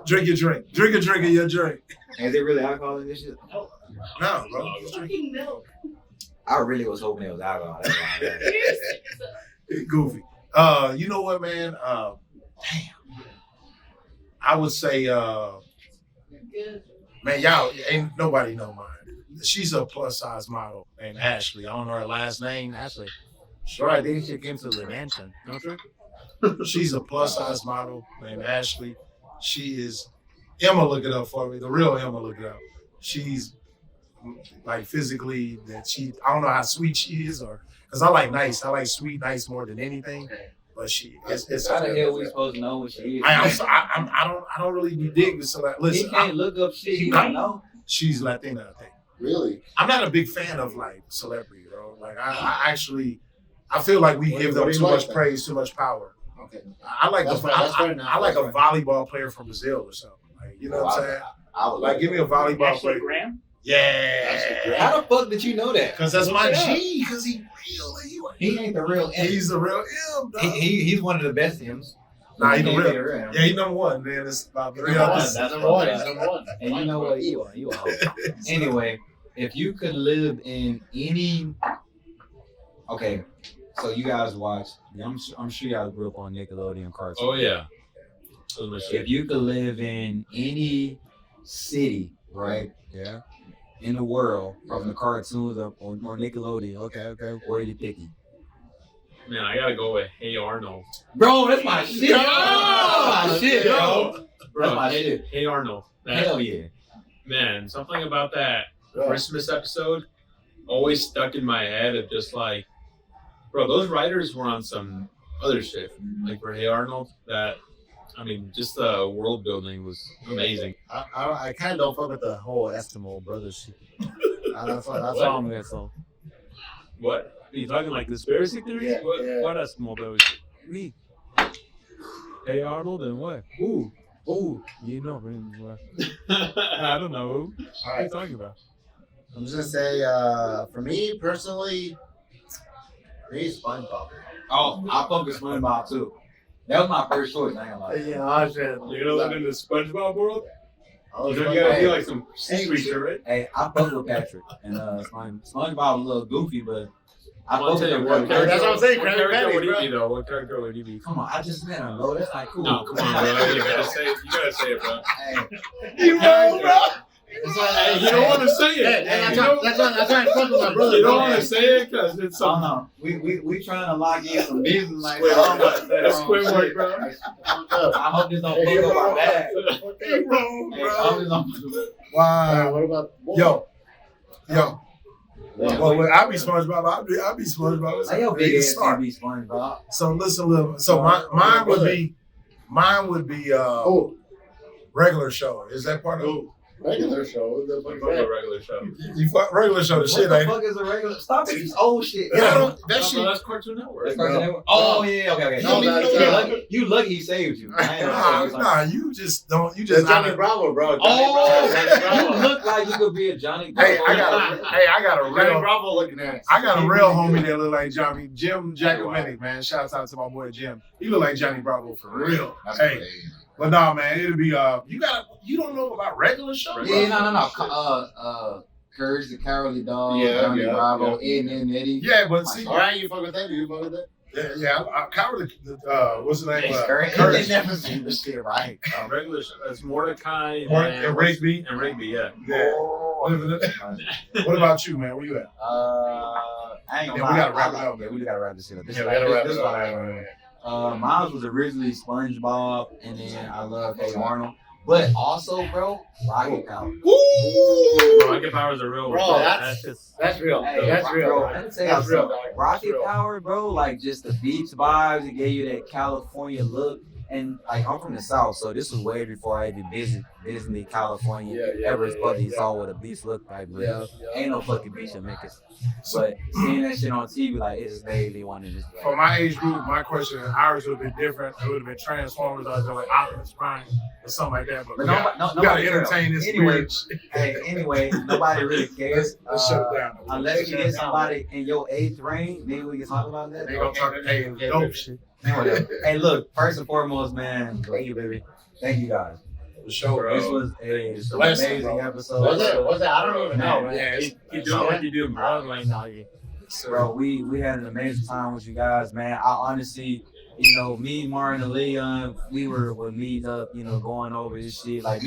Drink your drink. Drink your drink. Is it really alcohol in this shit? No, bro. Just drink. Fucking milk. I really was hoping it was alcohol. That's why It's goofy. You know what, man? Damn. I would say, man, y'all ain't nobody know mine. She's a plus size model named Ashley. I don't know her last name. Ashley. Sure, I think she came to the mansion. Don't you? She's a plus size model named Ashley. She is Emma. Look it up for me. The real Emma. Look it up. She's like physically that she. I don't know how sweet she is, or because I like nice. I like sweet, nice more than anything. But but it's How the hell we supposed to know what she is? I don't really be digging celebrity. Listen, He can't look up shit he don't know. she's Latina, I think. Really? I'm not a big fan of like celebrity, bro. Like I feel like we give them what do too you much like, praise, too much power. Okay. I like That's the, fair, that's I, fair now, I like that's a fair. volleyball player from Brazil or something. Like, you know what I'm saying? I would Like, give me a volleyball Ashley player. Graham? Yeah. How the fuck did you know that? Because that's my Yeah. G. Because he real. He ain't the real M. He's the real M, dog. He's one of the best M's. Nah, he the He ain't real. M. Yeah, he number one, man. It's about three Number one. others. That's number one. He's number one. And you know what? You are. Anyway, if you could live in any, okay, so you guys watch. I'm sure y'all grew up on Nickelodeon cartoons. Oh yeah. If you could live in any city, right? Yeah. In the world, from the cartoons up or Nickelodeon, okay, where you picking? Man, I gotta go with Hey Arnold. Bro, that's my shit. Yo! That's my shit, bro. Bro, That's my hey, shit. Hey Arnold. That- Hell yeah. Man, something about that Christmas episode always stuck in my head of just like, bro, those writers were on some other shit. Like for Hey Arnold, just the world building was amazing. I kind of don't fuck with the whole Eskimo brothers shit. That's That's all. all I'm gonna so. What? Are you talking like conspiracy theory? Yeah, What? yeah. What Eskimo brothers? Me. Hey Arnold and what? Ooh. You know what? I don't know. All What are right. you talking about? I'm just gonna say, for me personally, maybe SpongeBob. Oh, I fuck with SpongeBob too. That was my first choice. I ain't gonna lie. Yeah, I should. You're gonna live in the SpongeBob world? I was You like, gotta be hey, like some sea creature, right? Hey, I fuck with Patrick. And SpongeBob was a little goofy, but I fuck with Montae, him. what That's what I'm saying, What Krabby character Patty, would he bro. be though? What character would he be? Come on, I just met him, bro. That's not cool. No, come on, bro. You gotta say it, bro. Hey, You wrong, bro. Hey, you don't want to say it. Hey, You don't- that's why I fuck with my brother. You don't bro. want to say it because it's so something. no, we trying to lock in some business like Squid that. work. That's squid work, bro. I hope this don't fuck up our bag. You wrong, Hey, I bro. hope this don't. Wow. What about Yo. Yeah. Well, I be SpongeBob. I be SpongeBob. Like your big Big ass star. be SpongeBob. So listen, little. So mine would be regular show. Is that part of regular show? The Fuck a regular show. you fuck regular show? The What shit the ain't. fuck is a regular? Stop it. This old shit. Yeah, I don't, that No, shit. bro, that's Cartoon Network. That's Cartoon Network. Oh yeah, okay. No, that's, You lucky he saved you. I ain't gonna say Nah, you just don't. You That's just. Johnny Bravo, bro. Johnny Oh, Bravo. you look like you could be a Johnny. Hey, I Bravo. got a Johnny real. Bravo looking at. I got a real homie that look like Johnny. Jim Jacobinic, man. Shouts out to my boy Jim. He look like Johnny Bravo for real. Hey, but no, man, it'll be you don't know about regular show? Yeah, no. Courage the Cowardly Dog, Yeah, Johnny yeah, Bravo, Ed and Eddie. Yeah, but see, All right, you fuck with that? You fuck with that? Cowardly. What's the name? Courage. Courage. They never seen this shit right. Regular show. It's Mordecai And Rigby. And Rigby, yeah. Yeah. What about you, man? Where you at? I ain't gonna Yeah, lie. we gotta wrap it up. Yeah, we gotta wrap this shit up. Yeah, we gotta wrap it up. Mine was originally SpongeBob, and then I love Hey Arnold. But also, bro, Rocket Power. Rocket Power's a real Bro, one. that's real. Hey, That's real. bro, let me tell you That's real, something. dog. That's Rocket real. Power, bro, like just the beach vibes. It gave you that California look. And like I'm from the South, so this was way before I even visited California. Ever fucking saw what a beach looked like, bro. Ain't no fucking beach in Memphis. But seeing that shit on TV, like it just made me want to just. For my age group, my question, ours would have been different. It would have been Transformers or like Optimus Prime or something like that. But But we gotta nobody entertain this Anyway, weird shit. anyway, nobody really cares. Let's shut it down. Unless you get somebody in your eighth range, maybe we can talk about that. They gonna talk dope shit. Hey, look, first and foremost, man, thank you, baby. Thank you guys. For sure, This bro. was an Blessing, amazing bro. episode. What's that? I don't even know, man. Yeah, Keep doing what you do, bro. Like, Bro, we had an amazing time with you guys, man. I honestly, me, Martin, and Leon, we were meeting up, going over this shit. Like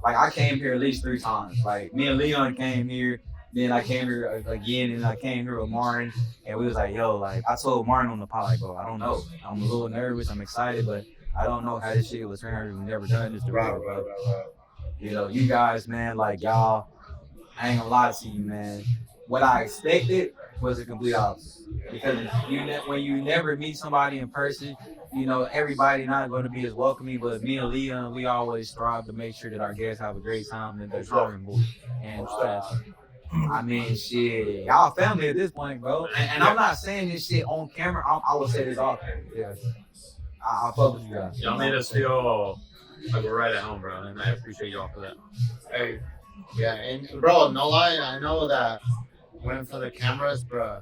I came here at least 3 times. Like me and Leon came here, then I came here again, and I came here with Martin, and we was like, yo, like I told Martin on the pod, like, bro, I don't know. I'm a little nervous, I'm excited, but I don't know how this shit was turned. We've never done this before, bro. You guys, man, like y'all, I ain't gonna lie to you, man. What I expected was the complete opposite. Because when you never meet somebody in person, you know, everybody not going to be as welcoming, but me and Leon, we always strive to make sure that our guests have a great time and they're comfortable. And I mean, shit, y'all family at this point, bro. And I'm not saying this shit on camera. I will say this often. Yeah. I fuck with you guys. Y'all made us feel like we're right at home, bro, and I appreciate y'all for that. Hey, yeah, and bro, no lie, I know that went for the cameras, bro,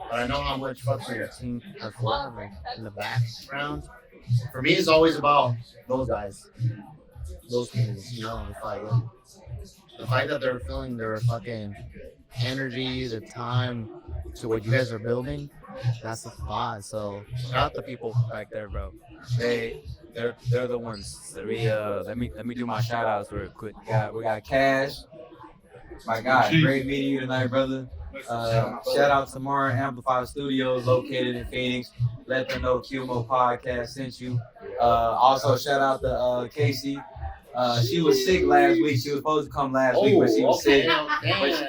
but I know how much fuck for your team perform like in the background. For me, it's always about those guys, those people, you know, the fact that they're feeling their fucking energy, the time to what you guys are building. That's the spot. So shout out the people back there, bro. They're the ones. Let me do my shout outs real quick. We got Cash. My God, great meeting you tonight, brother. Shout out to Mara Amplified Studios located in Phoenix. Let them know QMO Podcast sent you. Also shout out to Casey. She was sick last week. She was supposed to come last week, but she was sick.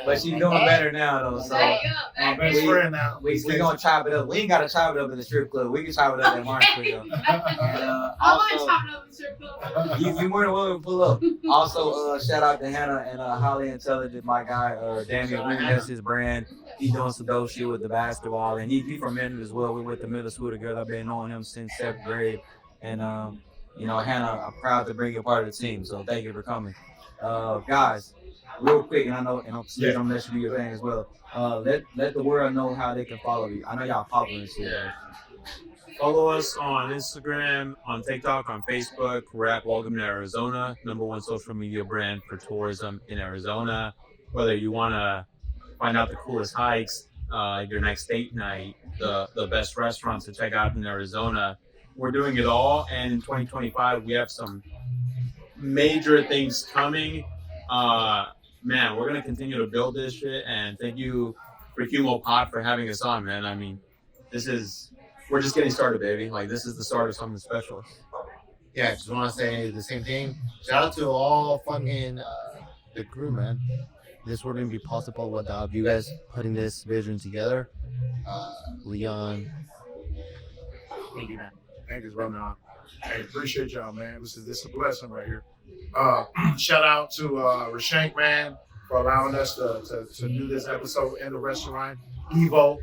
But she's doing better now, though. So My best friend now. we gonna chop it up. We ain't gotta chop it up in the strip club. We can chop it up at Martinsville. I want to chop it up in the strip club. You more than welcome to pull up. Also, shout out to Hannah and Highly Intelligent, my guy, Daniel Green. That's his brand. He doing some dope shit with the basketball, and he from Memphis as well. We went to middle school together. I've been knowing him since 7th grade, and you know, Hannah, I'm proud to bring you a part of the team. So thank you for coming, guys. Real quick, and I'm gonna let you do your thing as well. Let the world know how they can follow you. I know y'all popular and shit. Yeah. Follow us on Instagram, on TikTok, on Facebook. We're at Welcome to Arizona, #1 social media brand for tourism in Arizona. Whether you want to find out the coolest hikes, your next date night, the best restaurants to check out in Arizona, we're doing it all. And in 2025, we have some major things coming. Man, we're going to continue to build this shit. And thank you for QMO Pod for having us on, man. I mean, we're just getting started, baby. Like, this is the start of something special. Yeah, I just want to say the same thing. Shout out to all fucking the crew, man. This wouldn't be possible without you guys putting this vision together. Leon. Thank you, man. Thank you, brother. Hey, appreciate y'all, man. This is a blessing right here. Shout out to Rashank, man, for allowing us to do this episode in the restaurant. Evo.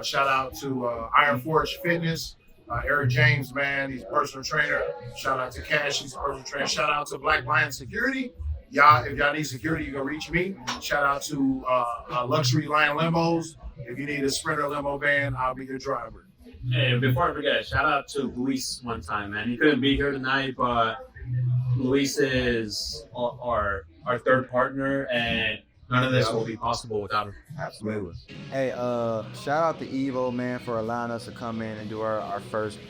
Shout out to Iron Forge Fitness. Eric James, man, he's a personal trainer. Shout out to Cash, he's a personal trainer. Shout out to Black Lion Security. Y'all, if y'all need security, you can reach me. Shout out to Luxury Lion Limos. If you need a Sprinter limo van, I'll be your driver. Hey, before I forget, shout out to Luis one time, man. He couldn't be here tonight, but Luis is our third partner, and none of this will be possible without him. Absolutely. Hey, shout out to Evo, man, for allowing us to come in and do our first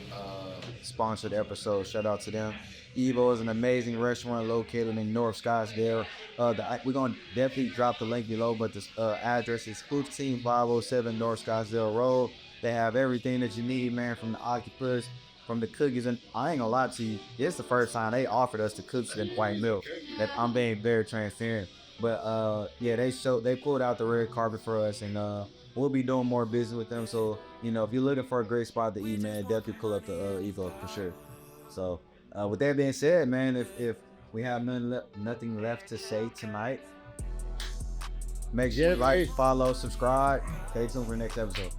sponsored episode. Shout out to them. Evo is an amazing restaurant located in North Scottsdale. We're going to definitely drop the link below, but the address is 15507 North Scottsdale Road. They have everything that you need, man, from the octopus, from the cookies. And I ain't going to lie to you, it's the first time they offered us the cookies and white milk. That I'm being very transparent. But, yeah, they pulled out the red carpet for us, and we'll be doing more business with them. So, you know, if you're looking for a great spot to eat, man, definitely pull up the Evo for sure. So, with that being said, man, if we have nothing left to say tonight, make sure you like, follow, subscribe. Stay tuned for the next episode.